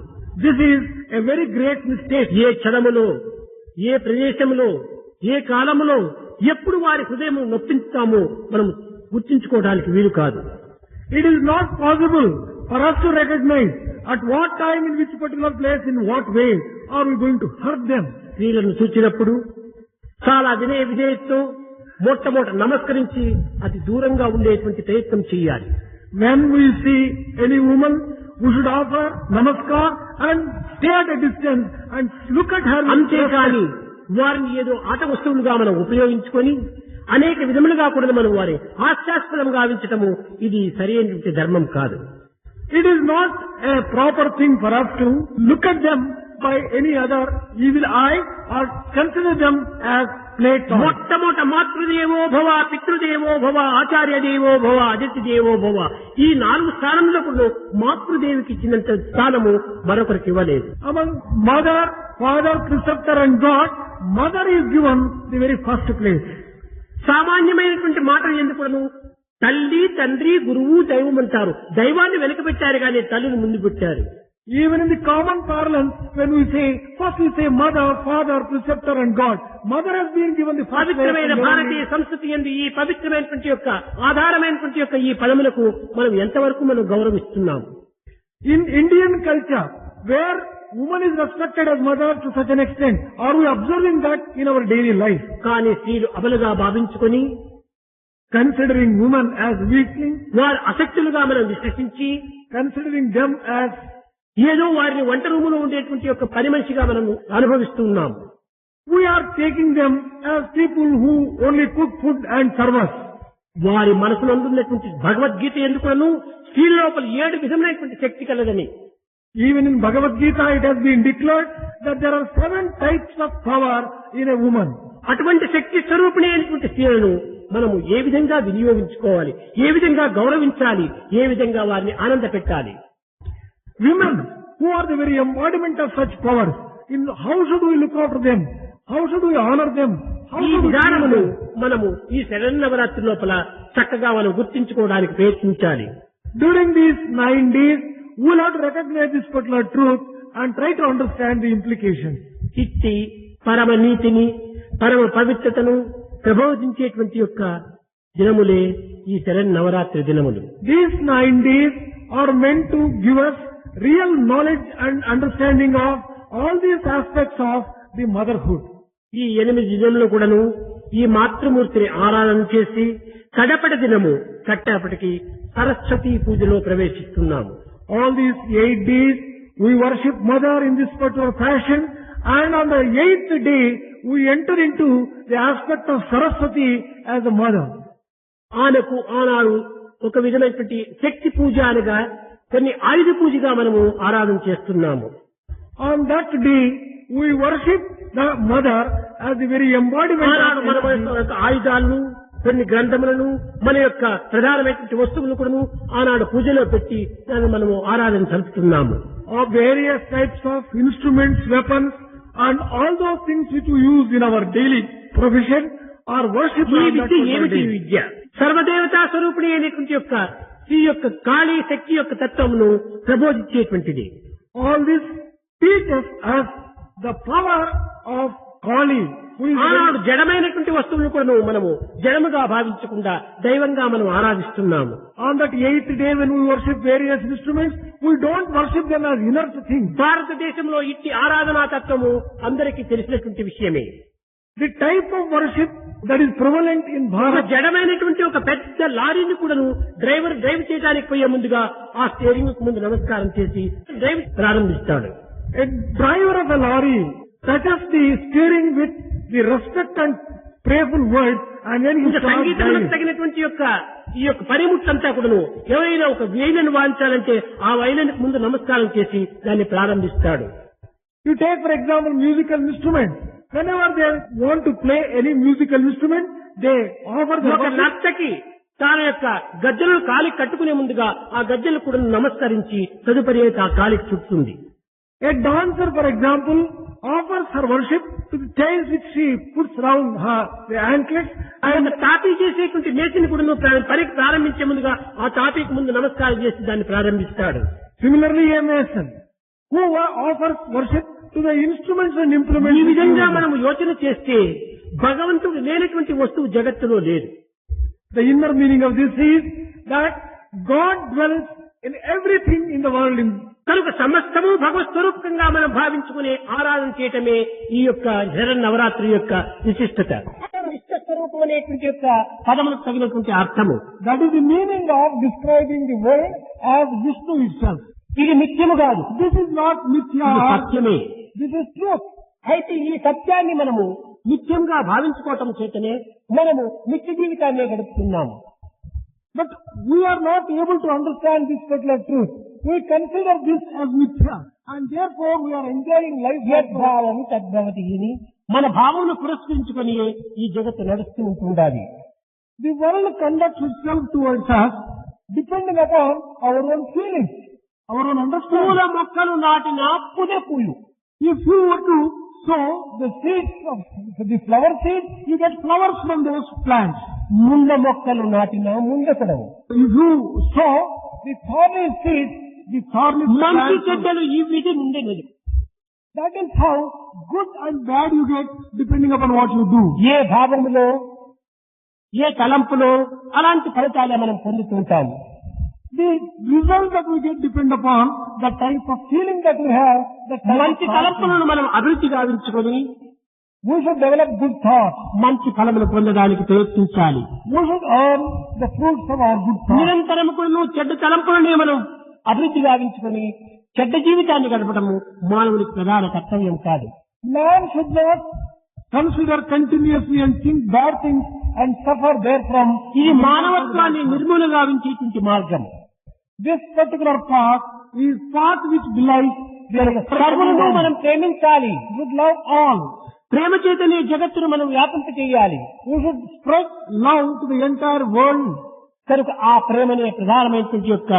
This is a very great mistake. ఏ క్షణములో, ఏ ప్రదేశంలో, ఏ కాలములో ఎప్పుడు వారి హృదయం నొప్పించుతామో మనం గుర్తించుకోవడానికి వీలు కాదు. It is not possible for us to recognize at what time, in which particular place, in what way are we going to hurt them. స్త్రీలను చూచినప్పుడు చాలా వినయ విధేయతతో మొట్టమొదట నమస్కరించి అతి దూరంగా ఉండేటువంటి ప్రయత్నం చేయాలి. When we see any woman, we should offer namaskar and stay at a distance and look at her. అంతేకాని వారిని ఏదో ఆట వస్తువులుగా మనం ఉపయోగించుకొని అనేక విధములుగా కూడా మనం వారి హాస్యాస్పదం గావించటము ఇది సరైనటువంటి ధర్మం కాదు. It is not a proper thing for us to look at them by any other evil eye or consider them as play toys. మొట్టమొదట మాతృదేవో భవ, పితృదేవో భవ, ఆచార్య దేవో భవ, అతిథి దేవో భవ, ఈ 4 స్థానంలో కూడా మాతృదేవికి ఇచ్చినంత స్థానము మరొకరికి ఇవ్వలేదు. Among mother, father, preceptor and God, mother is given the very first place. సామాన్యమైనటువంటి మాటలు ఎందుకు తల్లి, తండ్రి, గురువు, దైవం అంటారు. దైవాన్ని వెనకబెట్టారు కానీ తల్లిని ముందు పెట్టారు. Even in the common parlance, when we say, first we say mother, father, preceptor and God. Mother has been given the first place. పవిత్రమైన భారతీయ సంస్కృతి యందు ఈ పవిత్రమైనటువంటి యొక్క ఆధారమైనటువంటి యొక్క ఈ పదములకు మనం ఎంతవరకు మనం గౌరవిస్తున్నాం? In Indian culture, where woman is respected as mother to such an extent, are we observing that in our daily life? కానీ స్త్రీలు అబలుగా భావించుకొని Considering women as weaklings, వారు అసక్తులుగా మనం విశ్వసించి considering them as ఏదో వారిని వంట రూములో ఉండేటువంటి యొక్క పని మనిషిగా మనం అనుభవిస్తున్నాం. We are taking them as people who only cook food and serve us. వారి మనసునందున్నటువంటి భగవద్గీత ఎందుకును స్త్రీ లోపల 7 విధములైనటువంటి శక్తి కలదని. Even in Bhagavad Gita it has been declared that there are 7 types of power in a woman. అటువంటి శక్తి స్వరూపిణి అయినటువంటి స్త్రీలను మనము ఏ విధంగా వినియోగించుకోవాలి, ఏ విధంగా గౌరవించాలి, ఏ విధంగా వారిని ఆనంద పెట్టాలి. Women who are the very embodiment of such powers, how should we look after them? How should we honor them? How ఈ should we treat విధానమును them? మనము ఈ శరన్నవరాత్రి లోపల చక్కగా మనం గుర్తించుకోవడానికి ప్రయత్నించాలి. During these 9 days, we will have to recognize this particular truth and try to understand the implications. ఇట్టి పరమ నీతిని, పరమ పవిత్రతను ప్రబోధించేటువంటి యొక్క దినములే ఈ శరన్నవరాత్రి దినములు. These 9 days are meant to give us real knowledge and understanding of all these aspects of the motherhood. ఈ 8 దినములు కూడాను ఈ మాతృమూర్తిని ఆరాధన చేసి కడపటి దినము కట్టేపటికి సరస్వతి పూజలో ప్రవేశిస్తున్నాము. All these 8 days we worship Mother in this particular fashion, and on the 8th day we enter into the aspect of Saraswati as a mother. ఆనకు ఆనాడు ఒక విధమైనటువంటి శక్తి పూజ అనగా కొన్ని ఆయుధ పూజగా మనము ఆరాధన చేస్తున్నాము. On that day we worship the mother as the very embodiment ఆనాడు మన of యొక్క ఆయుధాలను, కొన్ని గ్రంథములను, మన యొక్క ప్రధానమైనటువంటి వస్తువులను కూడా ఆనాడు పూజలో పెట్టి దాన్ని మనము ఆరాధన జరుపుతున్నాము. of various types of instruments, weapons, and all those things which we use in our daily profession are worshipped ఈ on that విద్య particular ఏమిటి? day. విద్య సర్వదేవతా స్వరూపిణి అయినటువంటి యొక్క ఈ యొక్క కాళీ శక్తి యొక్క తత్వమును ప్రబోధించేటువంటిది. All this teaches us the power of Kali, who is ఆనాడు జడమైనటువంటి వస్తువులను కూడా మనము జడముగా భావించకుండా దైవంగా మనం ఆరాధిస్తున్నాము. on that 8th day when we worship various instruments, we don't worship them as inert things. భారతదేశంలో ఇట్టి ఆరాధనా తత్వము అందరికీ తెలిసినటువంటి విషయమే. The type of worship that is prevalent in ఒక Bharat, జడమైనటువంటి ఒక పెద్ద లారీని కూడాను డ్రైవ్ చేయడానికి పోయే ముందుగా ఆ స్టీరింగ్ కు ముందు నమస్కారం చేసి డ్రైవ్ ప్రారంభిస్తాడు. a driver of a lorry touches the steering with the respect and prayerful words, and when he ఇంకా starts సంగీతం driving. తగినటువంటి ఈ యొక్క పనిముట్టంతా కూడాను ఎవరైనా ఒక వైలెన్ వాయించాలంటే ఆ వైలెన్ ముందు నమస్కారం చేసి దాన్ని ప్రారంభిస్తాడు. You take for example musical instruments. Whenever they want to play any musical instrument, they offer the ఒక worship. నర్తకి తాను యొక్క గజ్జలను కాలికి కట్టుకునే ముందుగా ఆ గజ్జలు కూడా నమస్కరించి తదుపరి అయితే ఆ కాలికి చుట్టుతుంది. A dancer, for example, offers her worship to the chains which she puts around her the anklets, ఆయన తాపీ చేసేటువంటి మేసిని కూడా పనికి ప్రారంభించే ముందుగా ఆ తాపీకి ముందు నమస్కారం చేసి దాన్ని ప్రారంభిస్తాడు. similarly a mason who offers worship to the instruments and ఈ implements. which విధంగా he మనం uses. యోచన చేస్తే భగవంతుడు లేనటువంటి వస్తువు జగత్తులో లేదు. The inner meaning of this is that God dwells in everything in the world. కనుక సమస్తము భగవత్ స్వరూపంగా మనం భావించుకునే ఆరాధన చేయటమే ఈ యొక్క శరన్నవరాత్రి యొక్క విశిష్టత. ఇష్ట స్వరూపం అనేటువంటి యొక్క పదములకు తగినటువంటి అర్థము. That is the meaning of describing the world as Vishnu itself. ఇది నిత్యము కాదు, This is not ఇది mithya. సత్యమే. This is truth. అయితే ఈ సత్యాన్ని మనము నిత్యంగా భావించుకోవటం చేతనే మనము నిత్య జీవితాన్ని గడుపుతున్నాము. But we are not able to understand this particular truth. We consider this as mithya, and therefore we are enjoying life as యద్భావం తద్భవతి అని మన భావమును పురస్కరించుకొని ఈ జగత్తు నడుస్తూ ఉంటుండాలి. the world conducts itself towards us depending upon our own feelings, our own పూల understanding. మొక్కలు నాటిన పుదే పూలు, If you were to sow the seeds of the flower seeds, you get flowers from those plants. ముండ మొక్కలు నాటిన ముండకడవు. If you sow the thorny seeds, the thorny మంచి plants, చెడ్డలు ఈ విధి ఉండేది. that is how good and bad you get depending upon what you do. ఏ భావములో, ఏ తలంపులో అలాంటి ఫలితాలే మనం పొందుతుంటాము. The result that we get depend upon the type of feeling that we have, the type of మంచి thought. తలంపులను మనం అభివృద్ధి గావించుకొని We should develop good thoughts. మంచి ఫలములు పొందడానికి ప్రయత్నించాలి. We should earn the fruits of our good thoughts. నిరంతరము కూడా చెడ్డ తలంపులని మనం అభివృద్ధి గావించుకొని చెడ్డ జీవితాన్ని గడపడము మానవునికి ప్రధాన కర్తవ్యం కాదు. Man should not consider continuously and think bad things and suffer therefrom. ఇది మానవత్వాన్ని నిర్మూలంగా గావించేటువంటి మార్గం. This particular path is path which belies their సర్వులను మనం ప్రేమించాలి. should love all. ప్రేమ చేతనే జగత్తును మనం వ్యాపింప చేయాలి. We should spread love to the entire world. కనుక ఆ ప్రేమనే ప్రధానమైనటువంటి యొక్క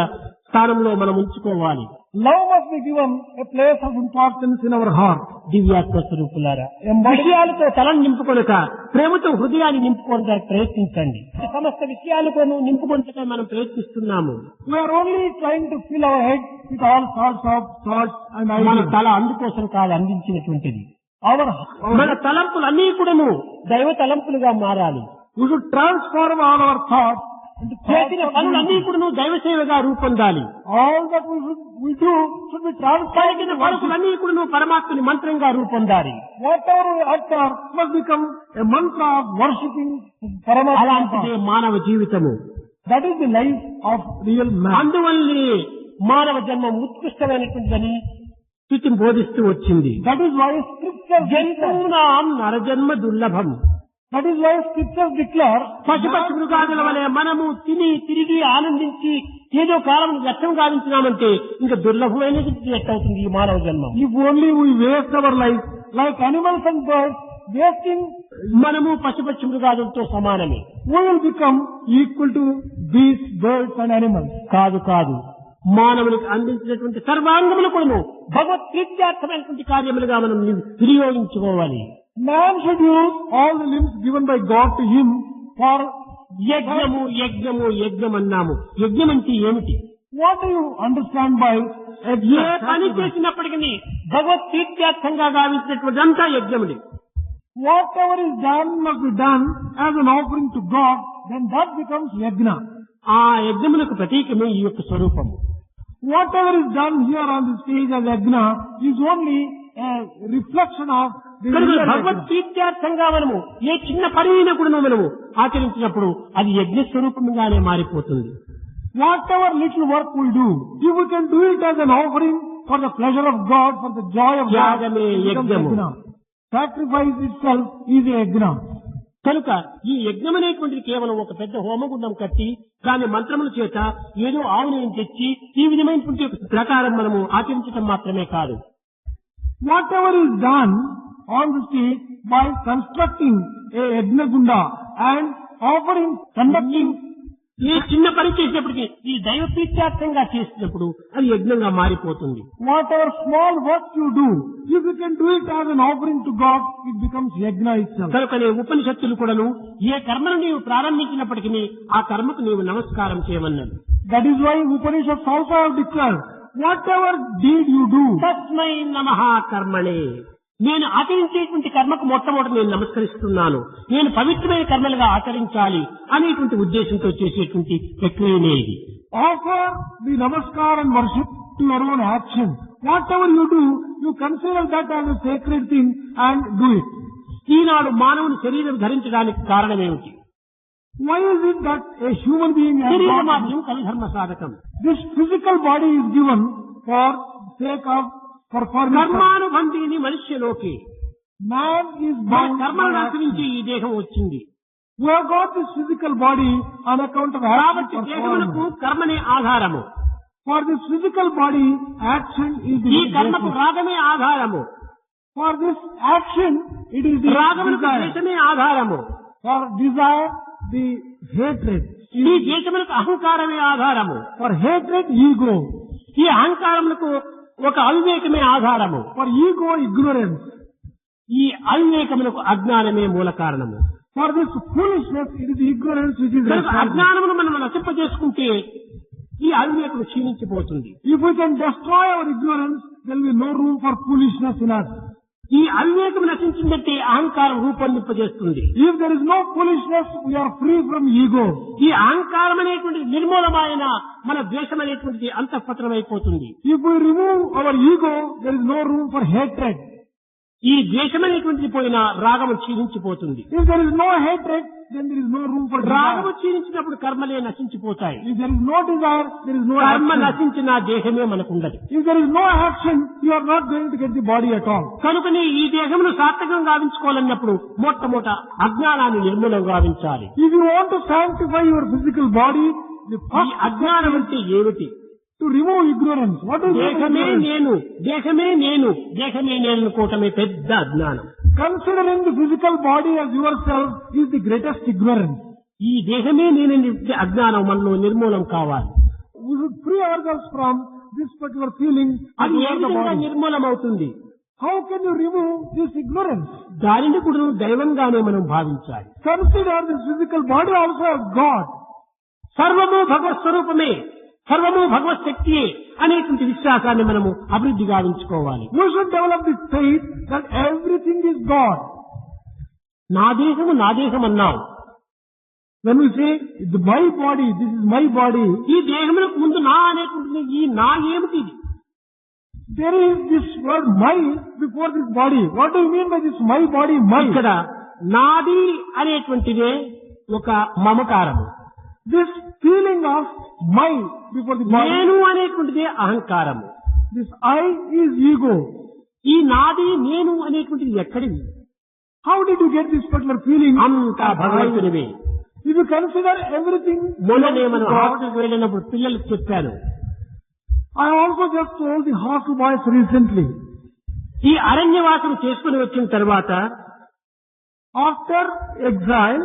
స్థానంలో మనం ఉంచుకోవాలి. Love must be given a place of importance in our heart. దివ్యాత్మ స్వరూపులారా, విషయాలతో తలను నింపుకొనక ప్రేమతో హృదయాన్ని నింపుకోవడానికి ప్రయత్నించండి. సమస్త విషయాలతో నింపుకొనటం మనం ప్రయత్నిస్తున్నాము. We are only trying to fill our head with all sorts of thoughts and మన ideas. తల అందుకోసం కాదు అందించినటువంటిది. మన Our తలంపులన్నీ కూడాను దైవ తలంపులుగా మారాలి. we should transform all our thoughts into చేసిన thoughts of పనులన్నీ unity. కూడాను దైవ సేవగా రూపొందాలి. All that we do should be transformed పలికిన into worship. పలుకులన్నీ కూడాను పరమాత్మని మంత్రంగా రూపొందాలి. Whatever we utter must become a mantra of worshipping అలాంటిదే Paramatma. మానవ జీవితము. That is the life of real man. అందువల్లే మానవ జన్మం ఉత్కృష్టమైనటువంటిదని స్థితి బోధిస్తూ వచ్చింది. That is why scripture జంతువునాం నరజన్మ దుర్లభం. That is why scriptures declare పశుపక్షి మృగాదుల వలె మనము తిరిగి ఆనందించి ఏదో కాలం వ్యర్థం గావించినామంటే ఇంకా దుర్లభమైనది ఎట్టవుతుంది ఈ మానవ జన్మం. if only we waste our life like animals and birds, wasting, మనము పశుపక్షి మృగాదులతో సమానమే. we will become equal to beasts, birds and animals. కాదు మానవునికి అందించినటువంటి సర్వాంగములు కూడాను భగవత్ ప్రీత్యార్థమైనటువంటి కార్యములుగా మనం వినియోగించుకోవాలి. Man should use all the limbs given by God to him for యజ్ఞం అన్నాము. యజ్ఞం అంటే ఏమిటి? what do you understand by ఏ పని చేసినప్పటికీ భగవత్ ప్రీత్యార్థంగా గావించినటువంటి అంతా యజ్ఞములే. whatever is done must be done as an offering to God, then that becomes yajna. ఆ యజ్ఞములకు ప్రతీకమే ఈ యొక్క స్వరూపము. Whatever is done here on this stage as yajna is only a reflection of the కనుక real భగవత్ yajna. ప్రీత్యార్థంగా మనము ఏ చిన్న పనిని కూడా మనము ఆచరించినప్పుడు అది యజ్ఞ స్వరూపంగానే మారిపోతుంది. Whatever little work we do, if we can do it as an offering for the pleasure of God, for the joy of God, యాగమే it becomes యజ్ఞము. yajna. Sacrifice itself is a yajna. కనుక ఈ యజ్ఞం అనేటువంటిది కేవలం ఒక పెద్ద హోమగుండం కట్టి దాని మంత్రముల చేత ఏదో ఆవుని తెచ్చి ఈ విధమైనటువంటి ఒక ప్రకారం మనము ఆచరించడం మాత్రమే కాదు. Whatever is done on the stage by constructing a yajna gunda and offering, conducting, ఏ చిన్న పని చేసినప్పటికీ ఈ దైవ ప్రీత్యార్థంగా చేసినప్పుడు అది యజ్ఞంగా మారిపోతుంది. whatever small work you do, if you can do it as an offering to God, it becomes yajna itself. కనుకనే ఉపనిషత్తులు కూడాను ఏ కర్మను నీవు ప్రారంభించినప్పటికీ ఆ కర్మకు నీవు నమస్కారం చేయమన్నాడు. That is why Upanishads also have declared, whatever deed you do, తస్మై నమః కర్మణే. నేను ఆచరించేటువంటి కర్మకు మొట్టమొదటి నేను నమస్కరిస్తున్నాను, నేను పవిత్రమైన కర్మలుగా ఆచరించాలి అనేటువంటి ఉద్దేశంతో చేసేటువంటి ప్రక్రియనే ఇది. offer the namaskar and worship to your own action. Whatever you do, you consider that as a sacred thing and do it. ఈనాడు మానవుని శరీరం ధరించడానికి కారణమేమిటి? Why is it that a human being has శరీర got మాధ్యం కలిధర్మ సాధకం. this physical body is given for sake of performance? కర్మానుబంధిని మనుష్యలోకి Man is మన bound కర్మలను by అనుసరించి action. ఈ దేహం వచ్చింది. We have got this physical body on account of action కాబట్టి దేహమునకు performed. కర్మనే ఆధారము. For this physical body, action is the ఈ కర్మకు basis. రాగమే ఆధారము. For this action, it is the రాగమునకు desire. ద్వేషమే ఆధారము. For desire, the hatred. ఈ దేశములకు అహంకారమే ఆధారము. For hatred, ego. ఈ అహంకారములకు ఒక అవివేకమే ఆధారము. For ego, ignorance. ఈ అవివేకములకు అజ్ఞానమే మూల కారణము. For this foolishness, it is ignorance which is కనుక responsible. అజ్ఞానమును మనం నశింపజేసుకుంటే ఈ అవివేకం క్షీణించిపోతుంది. If we can destroy our ignorance, there will be no room for foolishness in us. ఈ అవివేకం నశించిందంటే అహంకారం రూపొందింపజేస్తుంది. If there is no foolishness, we are free from ego. ఈ అహంకారం అనేటువంటి నిర్మూలమైన మన ద్వేషం అనేటువంటిది అంతఃపతనమైపోతుంది. If we remove our ego, there is no room for hatred. ఈ ద్వేషం అనేటువంటిది పోయినా రాగము క్షీణించిపోతుంది. If there is no hatred, then there is no room for రాగము desire. క్షీణించినప్పుడు కర్మలే నశించిపోతాయి. If there is no desire, there is no కర్మ action. నశించిన దేహమే మనకుండదు. If there is no action, you are not going to get the body at all. కనుకనే ఈ దేహమును సార్థకంగా గావించుకోవాలన్నప్పుడు మొట్టమొదట అజ్ఞానాన్ని నిర్మూలం గావించాలి. If you want to sanctify your physical body, the ఈ first అజ్ఞానం అంటే ఏమిటి? to remove ignorance. What is దేహమే ignorance? నేను, దేహమే నేను, దేహమే నేను అనుకోవటమే పెద్ద అజ్ఞానం. Considering the physical body as yourself is the greatest ignorance. ఈ దేహమే నేనని అజ్ఞానం మనలో నిర్మూలం కావాలి. We should free ourselves from this particular feeling. అది ఏ about the విధంగా body. నిర్మూలం అవుతుంది? How can you remove this ignorance? దానిని కూడా దైవంగానే మనం భావించాలి. Consider this physical body also as God. సర్వము భగవత్ స్వరూపమే, సర్వము భగవత్ శక్తియే అనేటువంటి విశ్వాసాన్ని మనము అభివృద్ధి గావించుకోవాలి. We should develop this faith that everything is God. నా దేహము నా దేహం అన్నావు. When we say, my body, this is my body, ఈ దేహములకు ముందు నా అనేటువంటి ఈ నా ఏమిటి? there is this word my before this body. What do you mean by this my body, my? ఇక్కడ నాది అనేటువంటిదే ఒక మమకారము. This feeling of my before the body, నేను అనేటువంటిదే అహంకారము. this I is ego. ఈ నాది నేను అనేటువంటిది ఎక్కడిది? How did you get this particular feeling? అంతా భగవంతునివే. If you consider everything, మొన్ననే మనం హాస్పిటల్కి వెళ్ళినప్పుడు పిల్లలకు చెప్పాను, I also just told the hostel boys recently, ఈ అరణ్యవాసం చేసుకుని వచ్చిన తర్వాత after exile,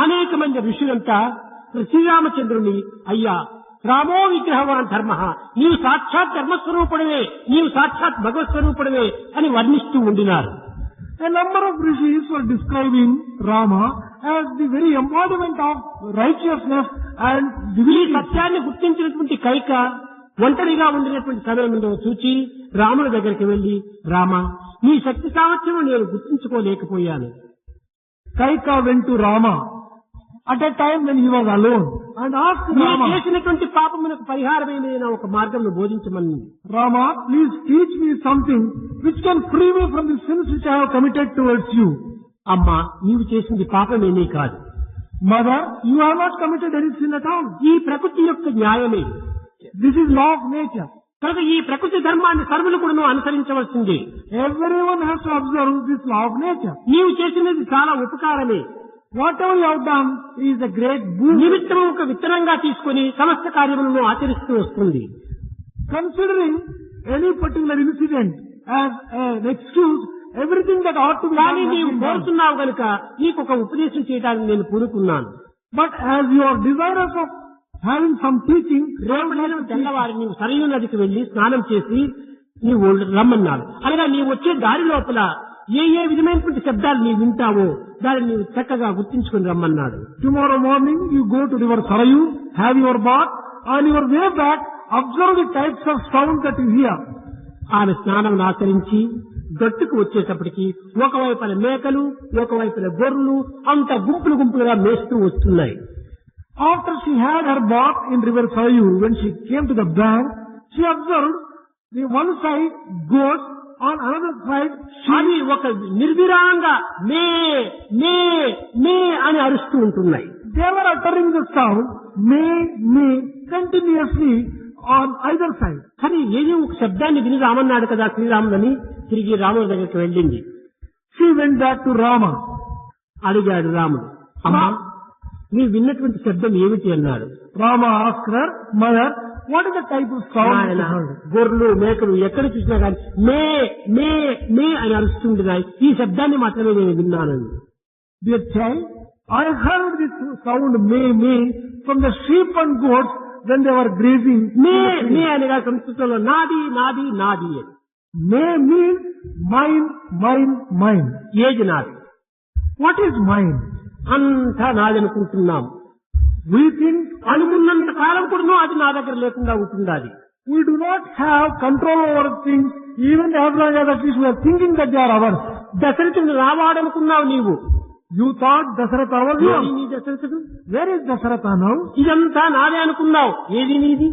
అనేక మంది ఋషులంతా శ్రీరామచంద్రుని అయ్యా రామో విగ్రహవాన్ ధర్మ, నీవు సాక్షాత్ ధర్మస్వరూపుడవే, నీవు సాక్షాత్ భగవత్ స్వరూపుడవే అని వర్ణిస్తూ ఉండినారు. a number of rishis were describing Rama as the very embodiment of righteousness and ఈ divinity. సత్యాన్ని గుర్తించినటువంటి కైక ఒంటరిగా ఉండినటువంటి సమయంలో చూచి రాముడి దగ్గరికి వెళ్లి, రామ నీ శక్తి సామర్థ్యం నేను గుర్తించుకోలేకపోయాను. Kaika went to Rama at a time when he was alone and asked నీ Rama, చేసినటువంటి పాపమునకు పరిహారమైన ఒక మార్గం బోధించమని. Rama, please teach me something which can free me from the sins which I have committed towards you. అమ్మా నీవు చేసింది పాపమేమీ కాదు, Mother, you have not committed any sin at all. ఈ ప్రకృతి యొక్క న్యాయమే. This is law of nature. కనుక ఈ ప్రకృతి ధర్మాన్ని సర్వులు కూడా అనుసరించవలసింది. Everyone has to observe this law of nature. నీవు చేసినది చాలా ఉపకారమే. Whatever you have done is a great boon. నిమిత్తము ఒక విత్తనంగా తీసుకుని సమస్త కార్యములను ఆచరిస్తూ వస్తుంది. Considering any particular incident as an excuse, everything that ought to be కానీ done has నీవు been done. కోరుతున్నావు గనుక నీకు ఒక ఉపదేశం చేయడానికి నేను పూనుకున్నాను. But as you are desirous of having some teaching, రేపు నేను తెల్లవారి నీవు సరయూ నదికి వెళ్లి స్నానం చేసి నీవు రమ్మన్నాడు. అనగా నీవు వచ్చే దారి లోపల ఏ ఏ విధమైనటువంటి శబ్దాలు నీవు వింటావో దాన్ని నీవు చక్కగా గుర్తించుకుని రమ్మన్నాడు. tomorrow morning you go to river Sarayu, have your bath, on your way back, observe the types of sound that you hear. ఆమె స్నానం ఆచరించి గట్టుకు వచ్చేటప్పటికి ఒకవైపున మేకలు ఒకవైపున గొర్రెలు అంత గుంపులు గుంపులుగా మేస్తూ వస్తున్నాయి. After she had her bath in river Sarayu, when she came to the bank, she observed the one side goats, on another side అవి ఒక నిర్విరాంగా మే మే మే అని అరుస్తూ ఉంటున్నాయి. they were uttering the sound may continuously on either side. కానీ ఏదో ఒక శబ్దాన్ని విని రామన్నాడు కదా శ్రీరాములని తిరిగి రాముడి దగ్గరికి వెళ్ళింది. She went back to Rama. అడిగాడు రాముడు, అమ్మా నీవు విన్నటువంటి శబ్దం ఏమిటి అన్నాడు. Rama asked her, Mother, what is the type of sound ఆయన you heard? గొర్రెలు మేకలు ఎక్కడ చూసినా కానీ మే మే మే అని అరుస్తుంటున్నాయి, ఈ శబ్దాన్ని మాత్రమే నేను విన్నానని. Dear child, I heard this sound may from the sheep and goats when they were grazing. మే మే అనగా సంస్కృతంలో నాది నాది నాది అని. May means mine. ఏది నాది? What is mine? అంతా నాది అనుకుంటున్నాం. We think అనుకున్నంత కాలం కూడా అది నా దగ్గర లేకుండా ఉంటుండాలి. we do not have control over things even as long as at least we are thinking that they are ours. దశరథుడు రావాడనుకున్నావు నీవు. You thought Dasaratha was ఏది yours. నీ దశరథుడు? Where is Dasaratha now? ఇదంతా నాదే అనుకున్నావు. ఏది నీది?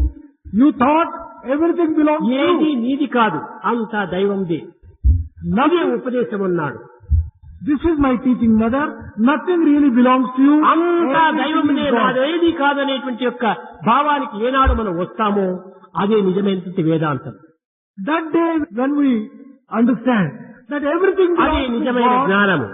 You thought everything belongs to ఏది you. నీది కాదు, అంతా దైవందే. నవే ఉపదేశం అన్నాడు. This is my teaching, mother. Nothing really belongs to you. అంతా Everything దైవమునే is God. నాదేది కాదనేటువంటి యొక్క భావానికి ఏనాడు మనం వస్తామో అదే నిజమైనటువంటి వేదాంతం. That day when we understand that everything అదే belongs to నిజమైన God జ్ఞానము.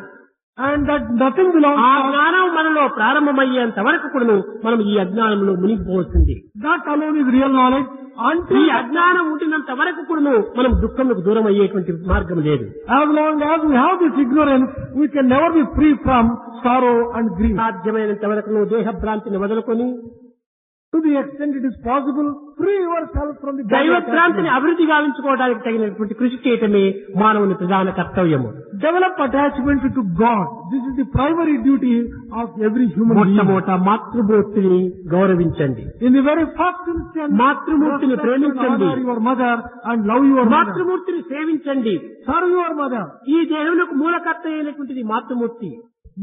and that nothing belongs ఆ to us, జ్ఞానం మనలో ప్రారంభమయ్యేంత వరకు కూడా మనం ఈ అజ్ఞానంలో మునిగిపోవలసింది. that alone is real knowledge. ఈ Until అజ్ఞానం ఉంటున్నంత వరకు కూడా మనం దుఃఖంకు దూరం అయ్యేటువంటి మార్గం లేదు. as long as we have this ignorance, we can never be free from sorrow and grief. సాధ్యమైనంత వరకు నువ్వు దేహభ్రాంతిని వదులుకొని To the extent it is possible, free yourself from the body దైవభ్రాంతిని attachment. అభివృద్ధి గావించుకోవడానికి తగినటువంటి కృషి చేయటమే మానవుని ప్రధాన కర్తవ్యము. Develop attachment to God. This is the primary duty of every human being. మొట్టమొదట మాతృమూర్తిని గౌరవించండి. In the very first instance, మాతృమూర్తిని respect and ప్రేమించండి. honor your mother and love your mother. మాతృమూర్తిని సేవించండి. Serve your mother. ఈ దేహమునకు మూలకర్త అయినటువంటిది మాతృమూర్తి.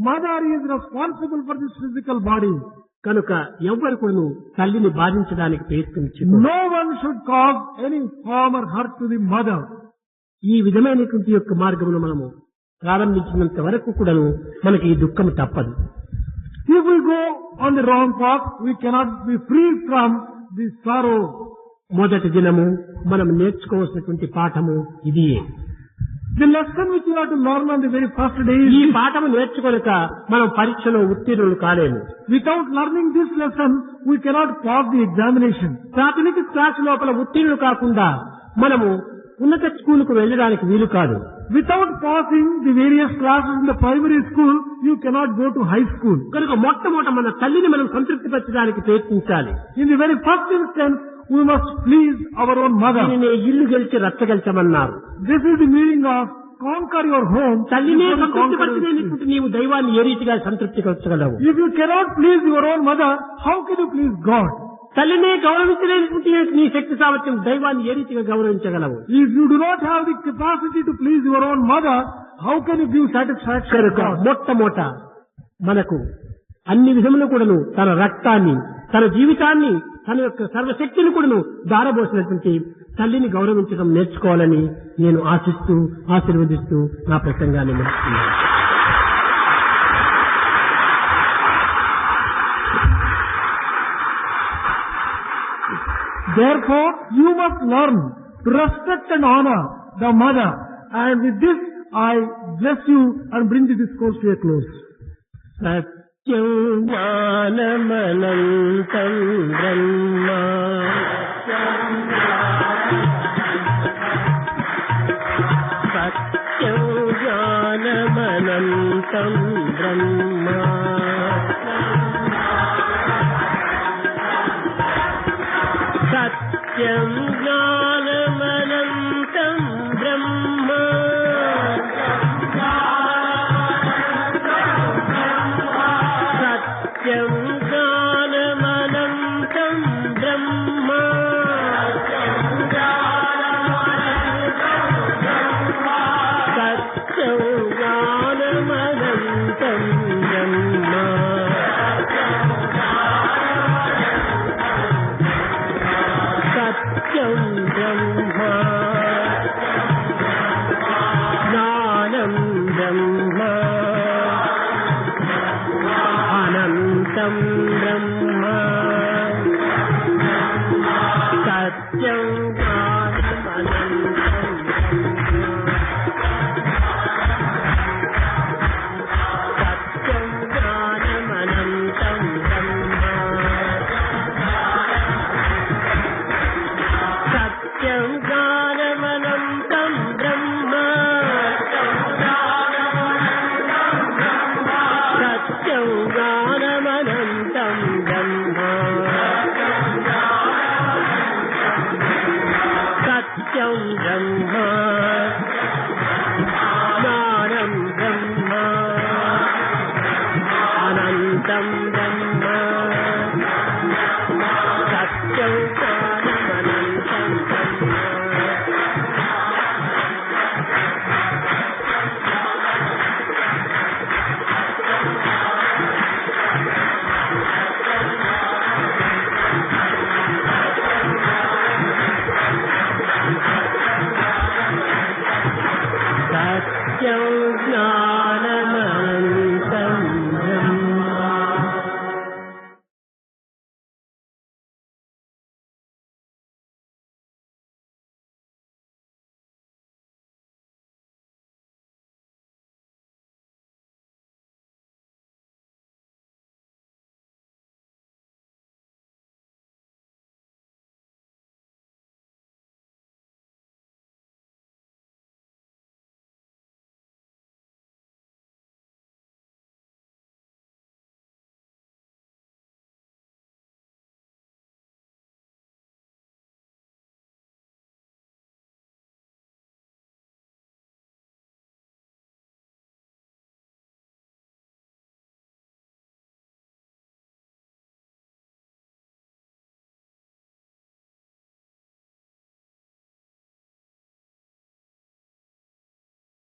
Mother is responsible for this physical body. కనుక ఎవ్వరు కూడా తల్లిని బాధించడానికి ప్రయత్నించు. No one should cause any harm or hurt to the mother. ఈ విధమైనటువంటి యొక్క మార్గమును మనము ప్రారంభించినంత వరకు కూడాను మనకి ఈ దుఃఖం తప్పదు. If we go on the wrong path, we cannot be free from the sorrow. మొదటి దినము మనం నేర్చుకోవాల్సినటువంటి పాఠము ఇదియే. The lesson which you have to learn on the very first day ఈ is పాఠము నేర్చుకొనక మనం పరీక్షలో ఉత్తీర్ణులు కాలేము. without learning this lesson, we cannot pass the examination. ప్రాథమిక క్లాసు లోపల ఉత్తీర్ణులు కాకుండా మనము ఉన్నత స్కూలుకు వెళ్ళడానికి వీలు కాదు. Without passing the various classes in the primary school, you cannot go to high school. కనుక మొట్టమొదట మన తల్లిని మనం సంతృప్తిపరచడానికి ప్రయత్నించాలి. In the very first instance, we must please our own mother. దీనిని ఇల్లు గెలిచి రచ్చగెలిచమన్నారు. This is the meaning of conquer your home. తల్లినే before you conquer your state. సంతృప్తిపరచలేనిటువంటి నీవు దైవాన్ని ఏ రీతిగా సంతృప్తిపరచగలవు? If you cannot please your own mother, how can you please God? తల్లినే గౌరవించలేనిటువంటి నీ శక్తి సామర్థ్యం దైవాన్ని ఏ రీతిగా గౌరవించగలవు? If you do not have the capacity to please your own mother, how can you give satisfaction to కనుక God? మొట్టమొదట మనకు అన్ని విధములు కూడాను తన రక్తాన్ని, తన జీవితాన్ని, తన యొక్క సర్వశక్తిని కూడాను దారబోసినటువంటి తల్లిని గౌరవించడం నేర్చుకోవాలని నేను ఆశిస్తూ ఆశీర్వదిస్తూ నా ప్రసంగాన్ని ముగిస్తున్నాను. Therefore, you must learn to respect and honor the mother. And with this, I bless you and bring the discourse to a close. Satyam జ్ఞానమనంతం Brahma Satyam జ్ఞానమనంతం Brahma